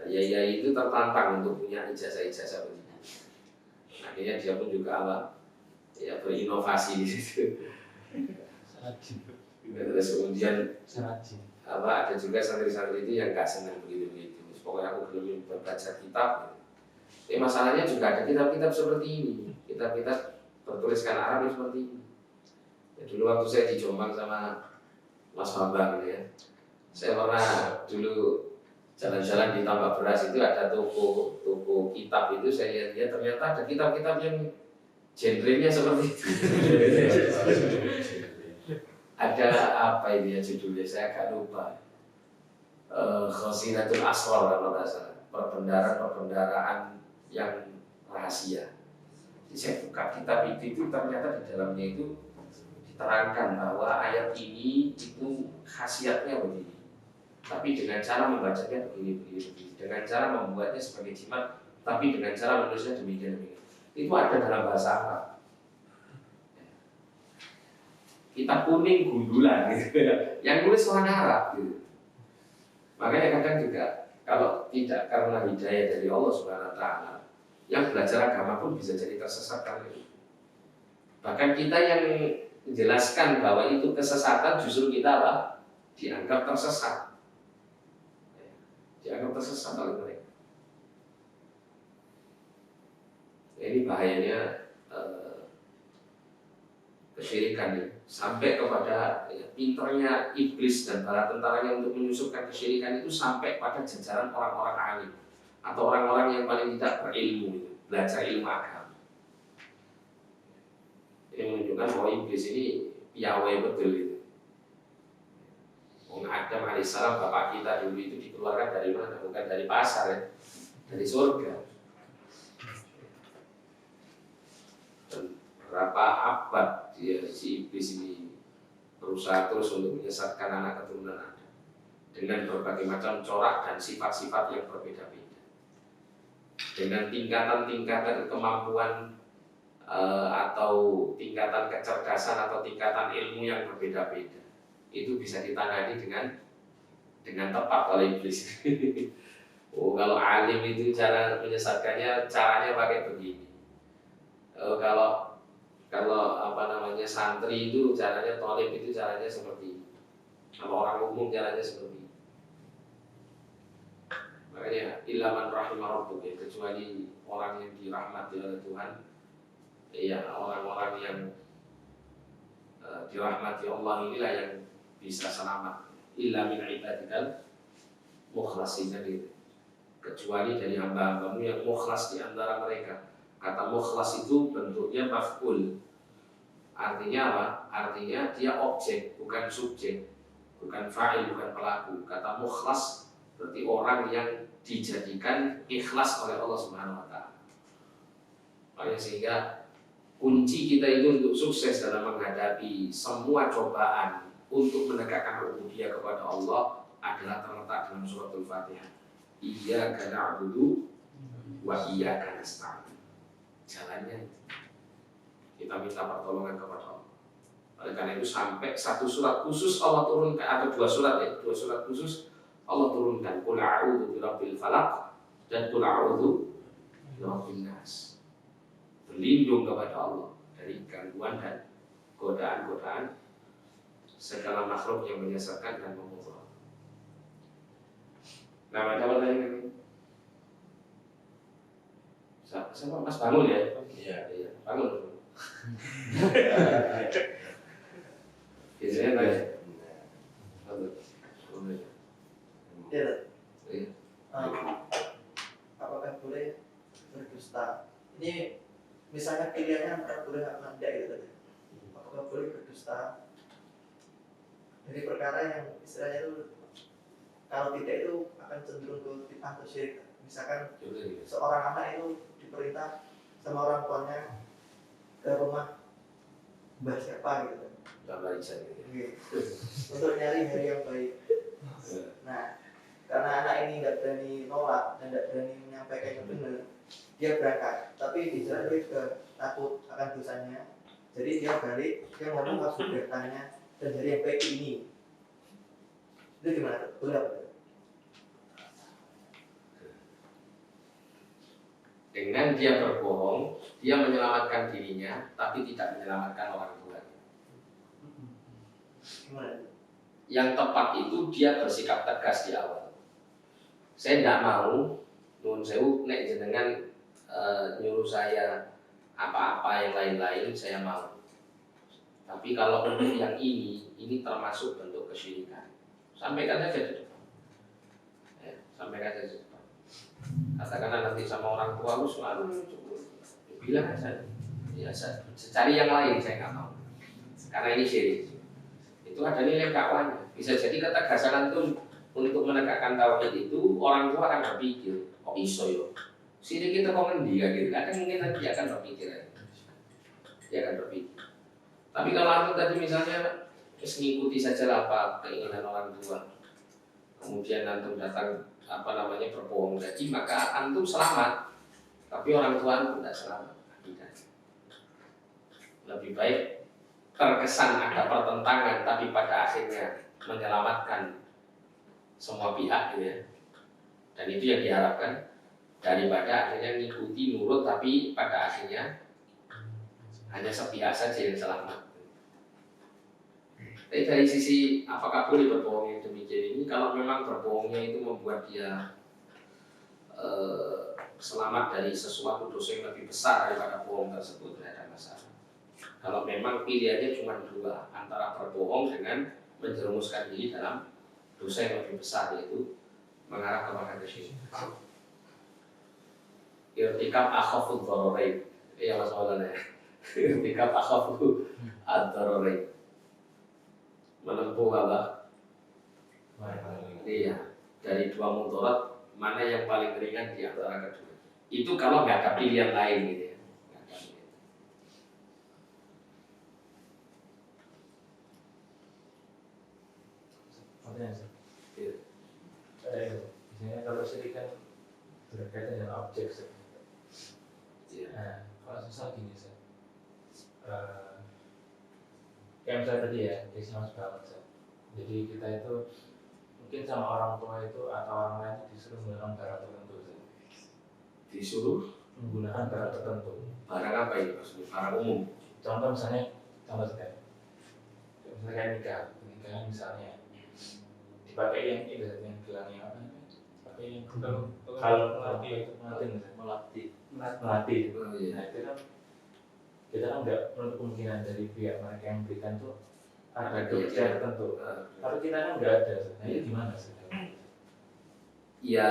Ya itu tertantang untuk punya ijazah-ijazah begini. Akhirnya dia pun juga berinovasi di situ. Terus kemudian ada juga santri-santri itu yang nggak senang begitu. Pokoknya aku belum membaca kitab. Masalahnya juga ada kitab-kitab seperti ini. Kitab-kitab bertuliskan Arab seperti ini. Ya, dulu waktu saya di Jombang sama Mas Bambang ya, saya pernah dulu jalan-jalan di Tambak Beras itu ada toko kitab itu, saya lihat ternyata ada kitab-kitab yang genrenya seperti itu. ada apa ini ya judulnya, saya agak lupa. Khazinatul Asrar kalau tidak salah, perbendaharaan yang rahasia. Jadi saya buka kitab itu ternyata di dalamnya itu diterangkan bahwa ayat ini itu khasiatnya begini, tapi dengan cara membacanya begini. Dengan cara membuatnya sebagai jimat, tapi dengan cara menulisnya demikian. Itu ada dalam bahasa Arab. Kitab kuning gundulan gitu. Yang nulis orang Arab gitu. Makanya kadang juga kalau tidak karena hidayah dari Allah Subhanahu wa taala, yang belajar agama pun bisa jadi tersesat kali. Bahkan kita yang menjelaskan bahwa itu kesesatan, justru kita apa? Dianggap tersesat. Dianggap tersesat oleh mereka. Ini bahayanya kesyirikan ya. Sampai kepada pinternya iblis dan para tentaranya untuk menyusupkan kesyirikan itu sampai pada jajaran orang-orang alim atau orang-orang yang paling tidak berilmu, belajar ilmu agama. Ini menunjukkan bahwa iblis ini piawai betul itu. Adam alaihissalam bapak kita dulu itu dikeluarkan dari mana? Bukan dari pasar ya, dari surga. Dan berapa abad dia si iblis ini berusaha terus untuk menyesatkan anak keturunan Adam dengan berbagai macam corak dan sifat-sifat yang berbeda-beda, dengan tingkatan-tingkatan kemampuan atau tingkatan kecerdasan atau tingkatan ilmu yang berbeda-beda. Itu bisa ditangani dengan tepat oleh iblis. Oh, kalau alim itu cara menyesatkannya caranya pakai begini. Kalau apa namanya santri itu caranya, tolib itu caranya seperti ini. Kalau orang umum caranya seperti ini. Makanya ilaman rahimah rabbuk ya, kecuali orang yang dirahmati oleh Tuhan, ya orang-orang yang dirahmati Allah inilah yang bisa selamat. Illa min ibadikal mukhlasin, kecuali dari hamba-hambamu yang mukhlas di antara mereka. Kata mukhlas itu bentuknya maf'ul. Artinya apa? Artinya dia objek, bukan subjek, bukan fa'il, bukan pelaku. Kata mukhlas berarti orang yang dijadikan ikhlas oleh Allah Subhanahu wa taala. Makanya sehingga kunci kita itu untuk sukses dalam menghadapi semua cobaan untuk menegakkan ubudiyah kepada Allah adalah terletak dalam suratul Fatihah. Iyyaka na'budu wa iyyaka nasta'in. Jalannya itu. Kita minta pertolongan kepada Allah. Oleh karena itu sampai satu surat khusus Allah turunkan, atau dua surat khusus Allah turunkan. Qul a'udzu birabbil falaq dan qul a'udzu birabbin nas. Berlindung kepada Allah dari gangguan dan godaan-godaan segala makhluk yang menyesatkan dan memukul. Nah, ada pertanyaan? Siapa Mas bangun ya? Iya, bangun. Biasanya tanya. Apakah boleh berdusta? Ini misalnya pilihannya antara boleh atau tidak gitu. Apakah boleh berdusta dari perkara yang istilahnya itu kalau tidak itu akan cenderung ke fitnah atau syirik. Misalkan seorang anak itu diperintah sama orang tuanya ke rumah mbah siapa gitu. Untuk nyari hari yang baik. Nah, karena anak ini nggak berani nolak dan nggak berani menyampaikan yang benar, dia berangkat. Tapi di jalan dia juga takut akan dosanya. Jadi dia balik, dia ngomong harus bertanya dan hari yang baik ini. Itu gimana? Boleh apa? Dengan dia berbohong, dia menyelamatkan dirinya, tapi tidak menyelamatkan orang tua. Gimana? Yang tepat itu dia bersikap tegas di awal. Saya tidak mau, nuwun sewu, nek jenengan nyuruh saya apa-apa yang lain-lain, saya mau. Tapi kalau untuk yang ini termasuk bentuk kesyirikan. Sampaikan saja di depan. Ya, sampaikan saja di depan. Katakanlah nanti sama orang tua lu selalu bilang aja, ya cari yang lain, saya nggak mau. Karena ini syirik. itu ada nilai dakwahnya. Bisa jadi ketegasan antum untuk menegakkan tauhid itu orang tua akan berpikir, kok iso yo? Sini kita komen dia gitu, kadang mungkin nanti dia akan berpikir, dia akan berpikir. Tapi kalau antum tadi misalnya mengikuti saja apa keinginan orang tua, kemudian antum datang berbohong tadi, maka antum selamat, tapi orang tua antum tidak selamat. Lebih baik terkesan ada pertentangan, tapi pada akhirnya menyelamatkan semua pihak, gitu ya. Dan itu yang diharapkan, daripada akhirnya ngikuti nurut, tapi pada akhirnya hanya sepihak saja yang selamat. Tapi dari sisi apakah boleh berbohong yang demikian ini, kalau memang berbohongnya itu membuat dia selamat dari sesuatu dosa yang lebih besar daripada bohong tersebut, tidak ada masalah. Kalau memang pilihannya cuma dua, antara berbohong dengan menjerumuskan diri dalam dosa yang lebih besar, yaitu mengarah kepada kesyirikan. Irtikab akhafud dzararain. Iya Mas Maulana ya. Irtikab akhafud dzararain. Menempuh apa? Iya, dari dua mudarat mana yang paling ringan di antara kedua. Itu kalau nggak ada pilihan lain gitu ya. Misalnya kalau syirik kan berkaitan dengan objek. Nah, kalau misal gini sih, kayak misalnya tadi ya, sama banget. Jadi kita itu mungkin sama orang tua itu atau orang lain disuruh menggunakan barang tertentu. Disuruh menggunakan barang tertentu. Barang apa ini maksudnya? Barang umum. Contoh misalnya, misalnya kayak nikahan misalnya dipakai yang itu yang gelangnya apa namanya? Pakai yang kalau melatih. Nah itu kan kita kan nggak menutup kemungkinan dari pihak mereka yang berikan tuh ada dosa tertentu. Tapi kita kan nggak ada. Nah itu gimana sih? Ya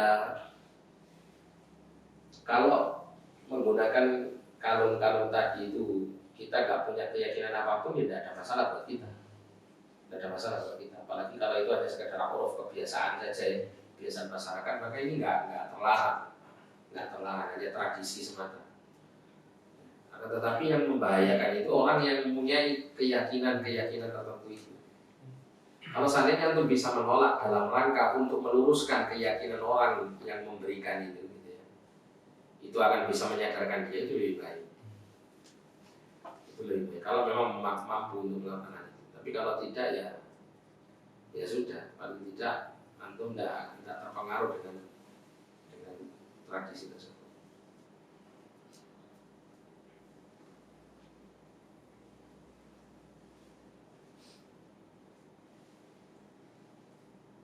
kalau menggunakan kalung-kalung tadi itu kita nggak punya keyakinan apapun, ya tidak ada masalah buat kita. Tidak ada masalah buat kita. Apalagi kalau itu hanya sekedar uruf kebiasaan saja, ya, kebiasaan masyarakat, maka ini nggak terlarang, hanya tradisi semata. Tetapi yang membahayakan itu orang yang mempunyai keyakinan tertentu itu. Kalau seandainya itu bisa menolak dalam rangka untuk meluruskan keyakinan orang yang memberikan itu, gitu ya, itu akan bisa menyadarkan dia, itu lebih baik. Itu lebih baik. Kalau memang mampu untuk melakukan itu. Tapi kalau tidak, ya sudah. Paling tidak antum tidak terpengaruh dengan tradisi tersebut.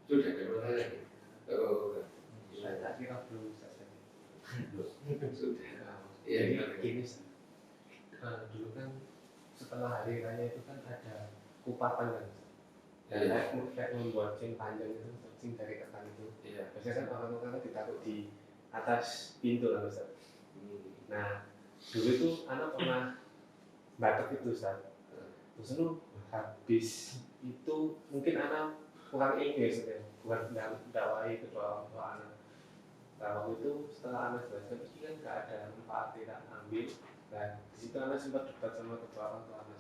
Sudah, lagi. Saya kira belum selesai. Sudah. Iya, Gini, dulu kan setelah hari raya itu kan ada kupatan kan. Dan kayak membuat cing panjang itu, cing dari ketan itu. Iya. Biasanya kan orang-orang ditaruh di atas pintu kan Ustaz. Nah, dulu itu anak pernah batuk itu Ustaz. Terus itu habis itu mungkin anak kurang Inggris ya, bukan dakwai kedua orang tua anak. Nah waktu itu setelah anak selesai pasti kan nggak ada manfaat tidak ambil. Dan di situ anak sempat debat sama kedua orang tua anak.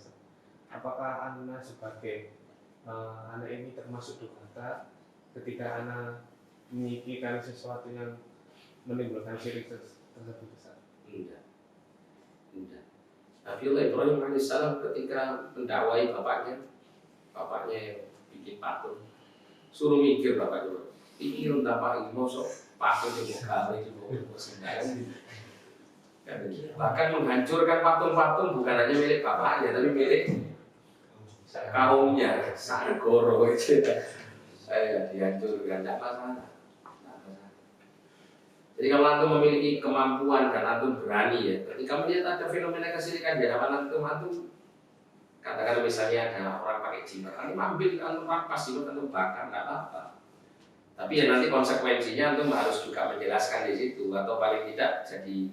Apakah anak sebagai anak ini termasuk durhaka ketika anak menyikikan sesuatu yang menimbulkan syirik tersebut besar? Tidak. Nabiullah Ibrahim alaihissalam ketika mendakwai bapaknya yang bikin patung, suruh mikir bapaknya, pikir entah Pak ini mosok patung yang mau gawe itu mau sembahyang. Bahkan menghancurkan patung-patung bukan hanya milik bapaknya, tapi milik kaumnya, Sargoro itu. Saya dihancurkan, tidak masalah. Jadi kalau antum memiliki kemampuan dan antum berani ya, ketika melihat ada fenomena kesyirikan di hadapan antum, katakan misalnya ada orang pakai jimat, antum ambil, antum rampas, antum bakar, nggak apa-apa. Tapi ya nanti konsekuensinya antum harus juga menjelaskan di situ, atau paling tidak jadi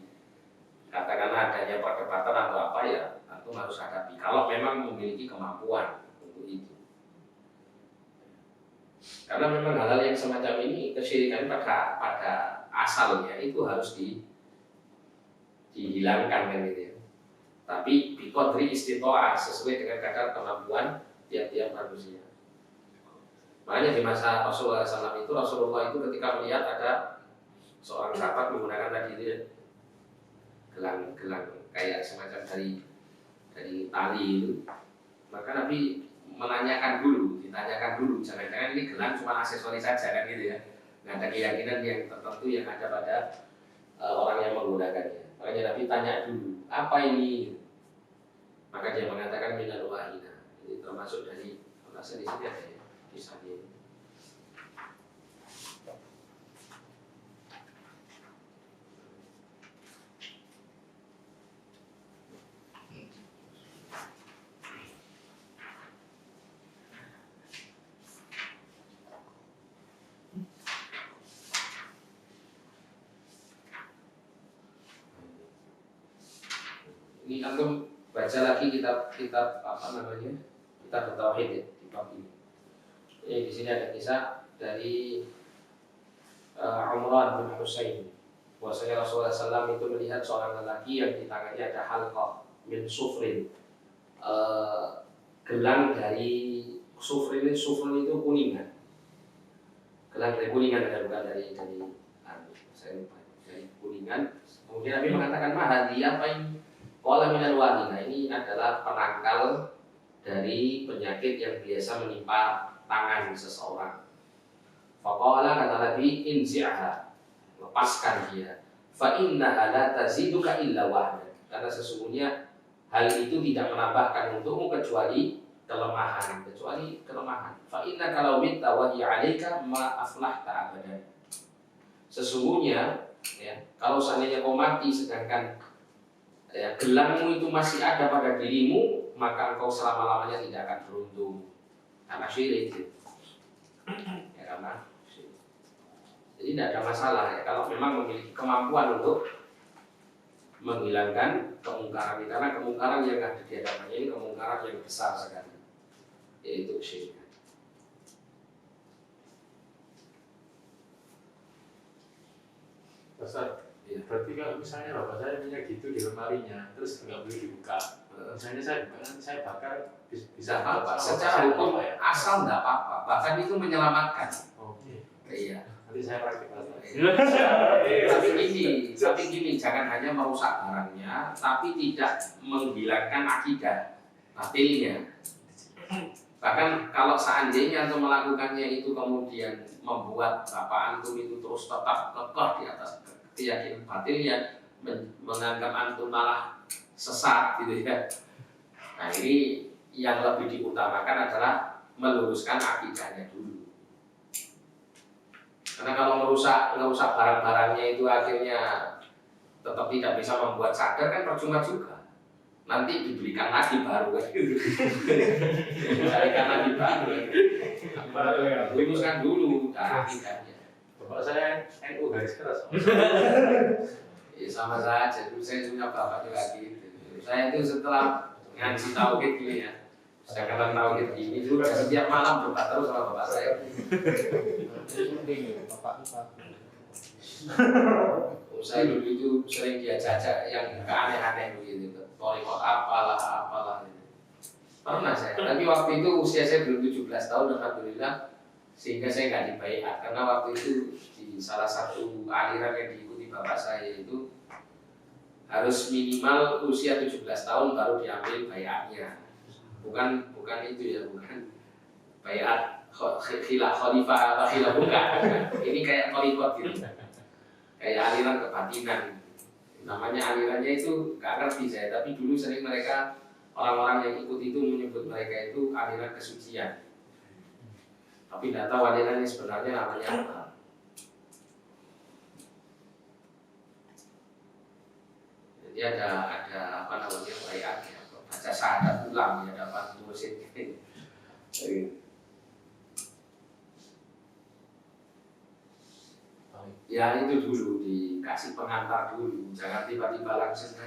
katakanlah adanya perdebatan atau apa ya, antum harus hadapi. Kalau memang memiliki kemampuan untuk itu. Karena memang hal-hal yang semacam ini kesyirikan pada asalnya itu harus dihilangkan kan gitu ya. Tapi biqadri istito'ah, sesuai dengan kadar kemampuan tiap-tiap manusia. Makanya di masa Rasulullah SAW Rasulullah itu ketika melihat ada seorang sahabat menggunakan tadi itu ya, gelang kayak semacam dari tali itu, maka Nabi ditanyakan dulu, jangan-jangan ini gelang cuma aksesoris saja kan gitu ya. Nah, ada keyakinan yang tertentu yang ada pada orang yang menggunakannya. Makanya Nabi tanya dulu, apa ini? Maka dia mengatakan minal wahina. Ini termasuk dari alasan di sini ada ya, kisahnya. Ini antum baca lagi kitab apa namanya, kitab tauhid ya di bab ini. Di sini ada kisah dari Umran bin Husain. Bahwasanya Rasulullah SAW itu melihat seorang lelaki yang di tangannya ada halqah min sufrin, gelang dari sufrin itu kuningan, gelang dari kuningan bukan dari saya lupa, dari kuningan. Kemudian Nabi mengatakan mahadi, apa ini? Qala minal wahina, ini adalah penangkal dari penyakit yang biasa menimpa tangan seseorang. Faqala, kata Nabi, inzi'aha, lepaskan dia. Fa innaha la taziduka illa wahna, karena sesungguhnya hal itu tidak menambahkan untukmu kecuali kelemahan. Fa inna kalau mitta wa hiya 'alaika ma aflahta abadan. Sesungguhnya ya, kalau seandainya kau mati sedangkan ya, gelangmu itu masih ada pada dirimu, maka engkau selama-lamanya tidak akan beruntung. Karena syirik ya, karena syirik. Jadi tidak ada masalah ya, kalau memang memiliki kemampuan untuk menghilangkan kemungkaran ini. Karena kemungkaran yang ada di hadapannya ini kemungkaran yang besar sekali, yaitu syirik. Ustaz, ya, berarti kalau misalnya bapak saya punya gitu di lemarinya, terus nggak boleh dibuka. Misalnya saya buka, nanti saya bakar, bisa apa? Secara hukum ya? Asal nggak apa-apa, bahkan itu menyelamatkan. Oke. Iya. Nanti saya praktik. Tapi gini, jangan hanya merusak barangnya, tapi tidak menghilangkan akidah batilnya. Bahkan kalau seandainya antum melakukannya itu kemudian membuat bapak antum itu terus tetap kekeh di atas keyakinan batilnya, menganggap antum malah sesat gitu ya. Nah, ini yang lebih diutamakan adalah meluruskan akidahnya dulu. Karena kalau merusak barang-barangnya itu akhirnya tetap tidak bisa membuat sadar, kan percuma juga. Nanti dibelikan lagi baru kan. Dibelikan lagi baru. Luruskan dulu akidahnya. Bapak saya NU garis keras. Ya sama saja, dulu saya punya bapak juga gitu. Saya itu setelah ngaji tauhid gini ya, saya kata tauhid gini, dulu setiap malam berdebat terus sama bapak saya. Saya dulu itu sering dia jajak yang aneh-aneh begitu, torikot apalah gitu. Pernah saya, tapi waktu itu usia saya belum 17 tahun, alhamdulillah, sehingga saya nggak dibaiat karena waktu itu di salah satu aliran yang diikuti bapak saya itu harus minimal usia 17 tahun baru diambil baiatnya. Bukan itu ya, bukan baiat khalifah atau khilaf, bukan. Ini kayak torikot gitu, kayak aliran kebatinan. Namanya alirannya itu nggak ngerti saya, tapi dulu sering mereka, orang-orang yang ikut itu menyebut mereka itu aliran kesucian. Tapi tidak tahu alirannya sebenarnya namanya apa. Jadi ada apa namanya, baiat ya, baca syahadat ulang ya, dapat tulisin gitu. Ya itu dulu dikasih pengantar dulu, jangan tiba-tiba langsung.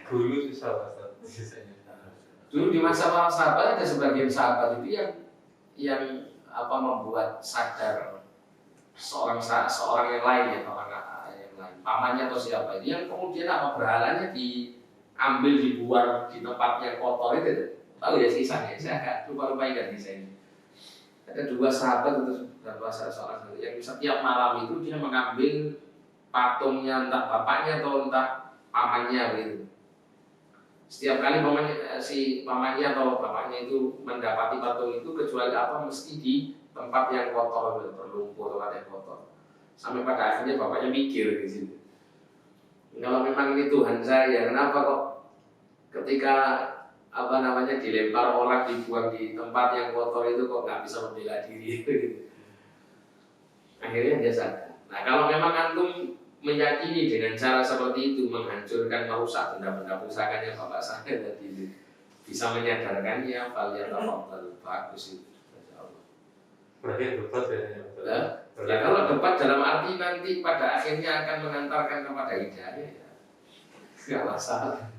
Dulu susah Ustaz. Dulu di masa para sahabat ada sebagian sahabat itu yang membuat sadar seorang yang lain ya, orang yang lain, pamannya atau siapa itu, yang kemudian berhalanya diambil, dibuang di tempat yang kotor itu. Tahu ya kisahnya? Saya agak lupa ingat kisah ini. Ada dua sahabat itu, seorang yang setiap malam itu dia mengambil patungnya entah bapaknya atau entah pamannya gitu. Setiap kali si pamannya atau bapaknya itu mendapati patung itu, kecuali mesti di tempat yang kotor, berlumpur, tempat yang kotor. Sampai pada akhirnya bapaknya mikir di situ. Kalau memang ini Tuhan saya, kenapa kok ketika dilempar orang, dibuang di tempat yang kotor itu kok nggak bisa membela diri? Akhirnya dia sadar. Nah, kalau memang antum meyakini dengan cara seperti itu menghancurkan, merusak benda-benda pusakanya bapak saya tadi, bisa menyadarkannya, bagus itu. Berarti debat ya. Ya kalau debat dalam arti nanti pada akhirnya akan mengantarkan kepada hidayah, ya nggak masalah.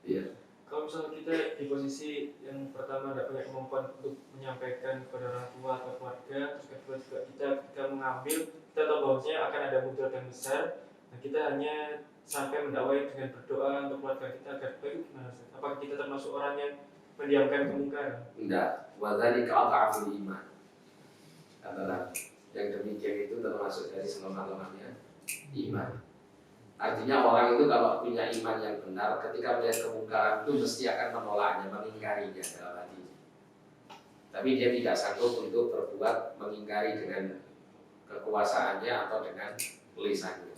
Iya. Kalau misalnya kita di posisi yang pertama tidak punya kemampuan untuk menyampaikan kepada orang tua atau keluarga, terus kedua juga kita ketika mengambil, kita tahu bahwasanya akan ada mudarat yang besar, nah kita hanya sampai mendakwai dengan berdoa untuk keluarga kita agar baik, gimana Ustaz? Apakah kita termasuk orang yang mendiamkan kemungkaran? Tidak, wadzalika adhaful iman. Katakan yang demikian itu termasuk dari selemah-lemahnya iman. Artinya orang itu kalau punya iman yang benar, ketika melihat kemungkaran itu mesti akan menolaknya, mengingkarinya dalam hatinya. Tapi dia tidak sanggup untuk berbuat mengingkari dengan kekuasaannya atau dengan lisannya.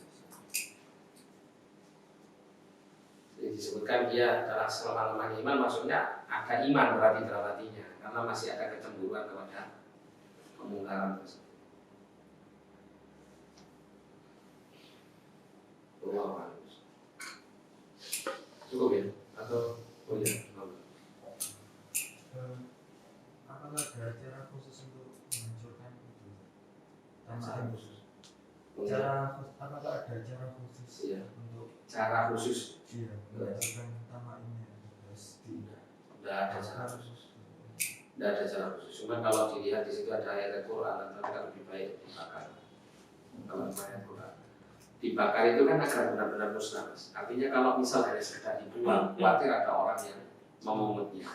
Jadi disebutkan dia adalah selemah-lemahnya iman, maksudnya ada iman berarti dalam hatinya, karena masih ada kecemburuan kepada kemungkaran tersebut. Cukup ya? Atau apakah ada cara khusus untuk menghancurkan itu? Apakah ada cara khusus untuk cara khusus? Iya, menghancurkan tamak ini? Tidak ada cara khusus. Tidak ada cara khusus. Cuma kalau dilihat di situ ada ayat Al-Quran, kan lebih baik dibakar. Kalau ayat Quran dibakar itu kan agar benar-benar musnah. Artinya kalau misal hanya sekedar dibuang, khawatir ada orang yang memungutnya,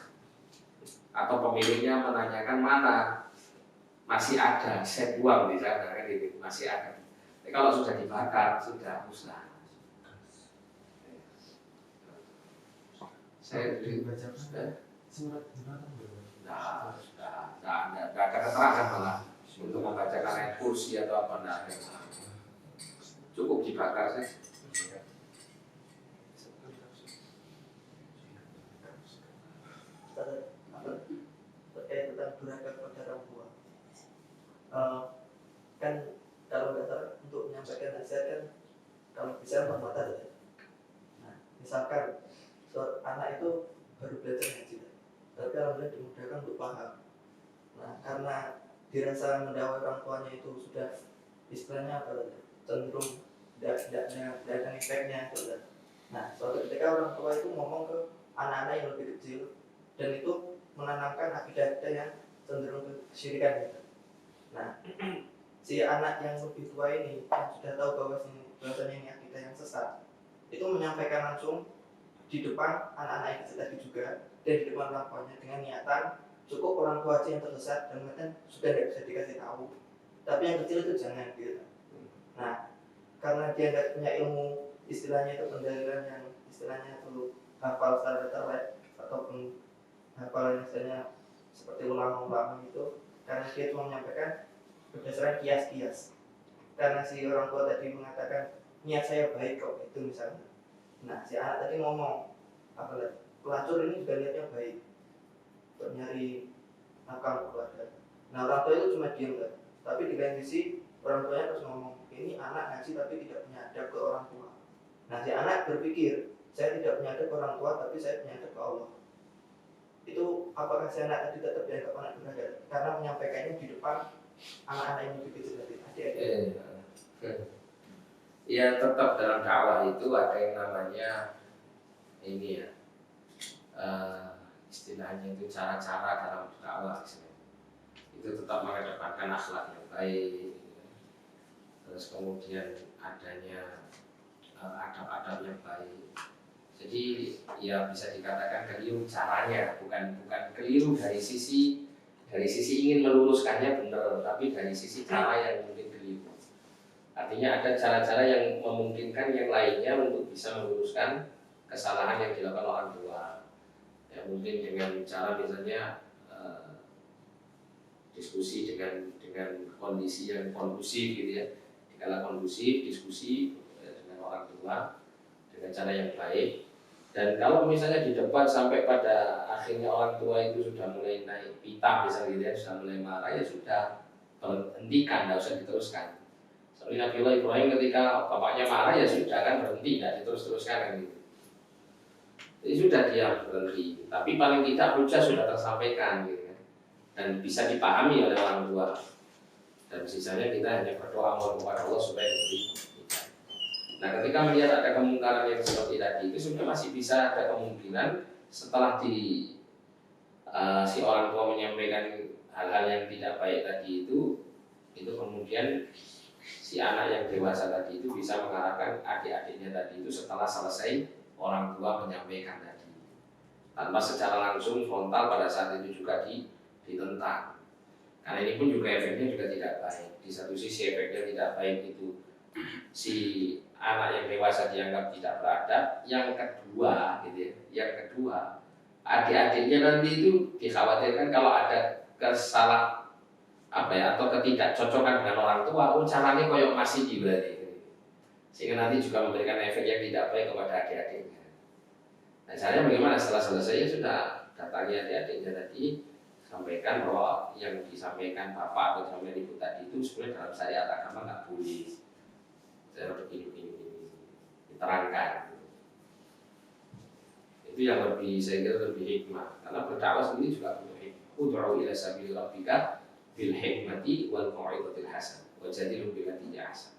atau pemiliknya menanyakan mana masih ada, saya buang di sana kan itu masih ada. Tapi kalau sudah dibakar sudah musnah. Saya dibaca surat Al-Fatihah? Tidak ada keterangan malah untuk membacakan ayat kursi atau apa, tidak ada. Cukup dibakar saja. Terkait tentang durhaka kepada orang tua, kan kalau nggak salah untuk menyampaikan nasihat kan kalau bisa empat mata saja. Nah, misalkan anak itu baru belajar ngaji, tapi alhamdulillah dimudahkan untuk paham. Nah, karena dirasa mendakwai orang tuanya itu sudah istilahnya cenderung tidak ada efeknya. Nah, suatu ketika orang tua itu ngomong ke anak-anak yang lebih kecil dan itu menanamkan akidah-akidah yang cenderung kesyirikan gitu. Nah, si anak yang lebih tua ini yang sudah tahu bahwasanya ini akidah yang sesat, itu menyampaikan langsung di depan anak-anak yang kecil tadi juga dan di depan orang tuanya dengan niatan cukup orang tua aja yang tersesat dan mungkin sudah tidak bisa dikasih tahu, tapi yang kecil itu jangan gitu. Nah, karena dia tidak punya ilmu istilahnya itu pendalilan yang istilahnya itu hafal secara terlek ataupun hafal yang istilahnya seperti ulama-ulama itu, karena dia cuma menyampaikan berdasarkan kias-kias. Karena si orang tua tadi mengatakan niat saya baik kok itu misalnya. Nah, si anak tadi ngomong pelacur ini juga niatnya baik untuk nyari nafkah keluarga. Nah, orang tua itu cuma diam kan, tapi di lain sisi orang tuanya terus ngomong ini anak ngaji tapi tidak punya adab ke orang tua. Nah, si anak berpikir saya tidak punya adab ke orang tua tapi saya punya adab ke Allah. Itu apakah si anak tadi tetap dianggap anak durhaka karena menyampaikannya di depan anak-anak yang lebih kecil tadi, adik-adik? Ya, tetap dalam dakwah itu ada yang namanya ini ya, istilahnya itu cara-cara dalam dakwah itu tetap mengedepankan akhlak yang baik, terus kemudian adanya adab-adab yang baik. Jadi ya bisa dikatakan keliru caranya, bukan keliru dari sisi ingin meluruskannya benar, tapi dari sisi cara yang mungkin keliru. Artinya ada cara-cara yang memungkinkan yang lainnya untuk bisa meluruskan kesalahan yang dilakukan orang tua. Ya mungkin dengan cara misalnya diskusi dengan kondisi yang kondusif gitu ya. Dikala kondusif diskusi dengan orang tua dengan cara yang baik. Dan kalau misalnya di debat sampai pada akhirnya orang tua itu sudah mulai naik pitam misalnya gitu ya, sudah mulai marah, ya sudah berhentikan, tidak usah diteruskan. Seperti Nabiullah Ibrahim ketika bapaknya marah ya sudah kan berhenti, tidak diterus-teruskan kan gitu. Jadi sudah diam berhenti, tapi paling tidak hujah sudah tersampaikan gitu kan, dan bisa dipahami oleh orang tua. Dan sisanya kita hanya berdoa mohon kepada Allah supaya diberi. Nah, ketika melihat ada kemungkaran yang seperti tadi itu sebenarnya masih bisa ada kemungkinan setelah si orang tua menyampaikan hal-hal yang tidak baik tadi itu kemudian si anak yang dewasa tadi itu bisa mengarahkan adik-adiknya tadi itu setelah selesai orang tua menyampaikan tadi, tanpa secara langsung frontal pada saat itu juga ditentang. Karena ini pun juga efeknya juga tidak baik. Di satu sisi efeknya tidak baik itu si anak yang dewasa dianggap tidak beradab. Yang kedua, gitu ya, yang kedua adik-adiknya nanti itu dikhawatirkan kalau ada atau ketidakcocokan dengan orang tua, caranya koyok masih berarti, sehingga nanti juga memberikan efek yang tidak baik kepada adik-adiknya. Nah, caranya bagaimana? Setelah selesai ya sudah datangi adik-adiknya tadi, sampaikan bahwa yang disampaikan bapak atau disampaikan ibu tadi itu sebenarnya dalam syariat agama nggak boleh. Saya begini diterangkan. Itu yang saya kira lebih hikmah. Karena berdakwah sendiri juga punya hikmah. Ud'u ila sabil rabbika bil hikmati wal mau'izatil hasanah wajadilhum billati hiya ahsan.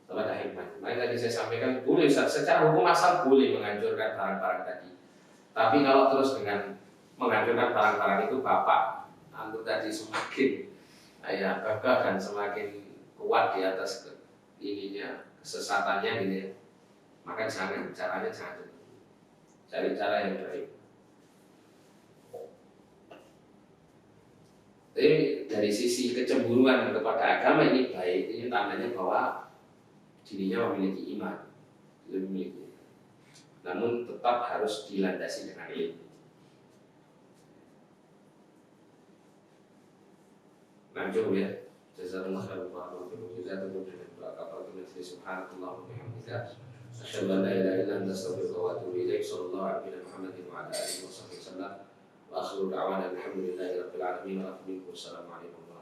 Ada hikmah. Makanya tadi saya sampaikan boleh secara hukum asal boleh menganjurkan barang-barang tadi. Tapi kalau terus dengan menganjurkan barang-barang itu bapak antum tadi semakin gagah dan semakin kuat di atas kesesatannya gitu ya, maka caranya jangan cari cara yang baik. Jadi dari sisi kecemburuan kepada agama ini baik, ini tandanya bahwa dirinya memiliki iman, namun tetap harus dilandasi dengan ilmu. Lanjut ya. Jazakumullah khairan wa rahmatullahi wa barakatuh. Doa kafaratul majlis subhanallah wa bihamdika asyhadu an la ilaha illa anta astaghfiruka wa atubu ilaik. Sallallahu alaihi Muhammadin wa ala alihi wasallam. Wa akhiru da'wana alhamdulillahi rabbil alamin. Assalamualaikum warahmatullahi wabarakatuh.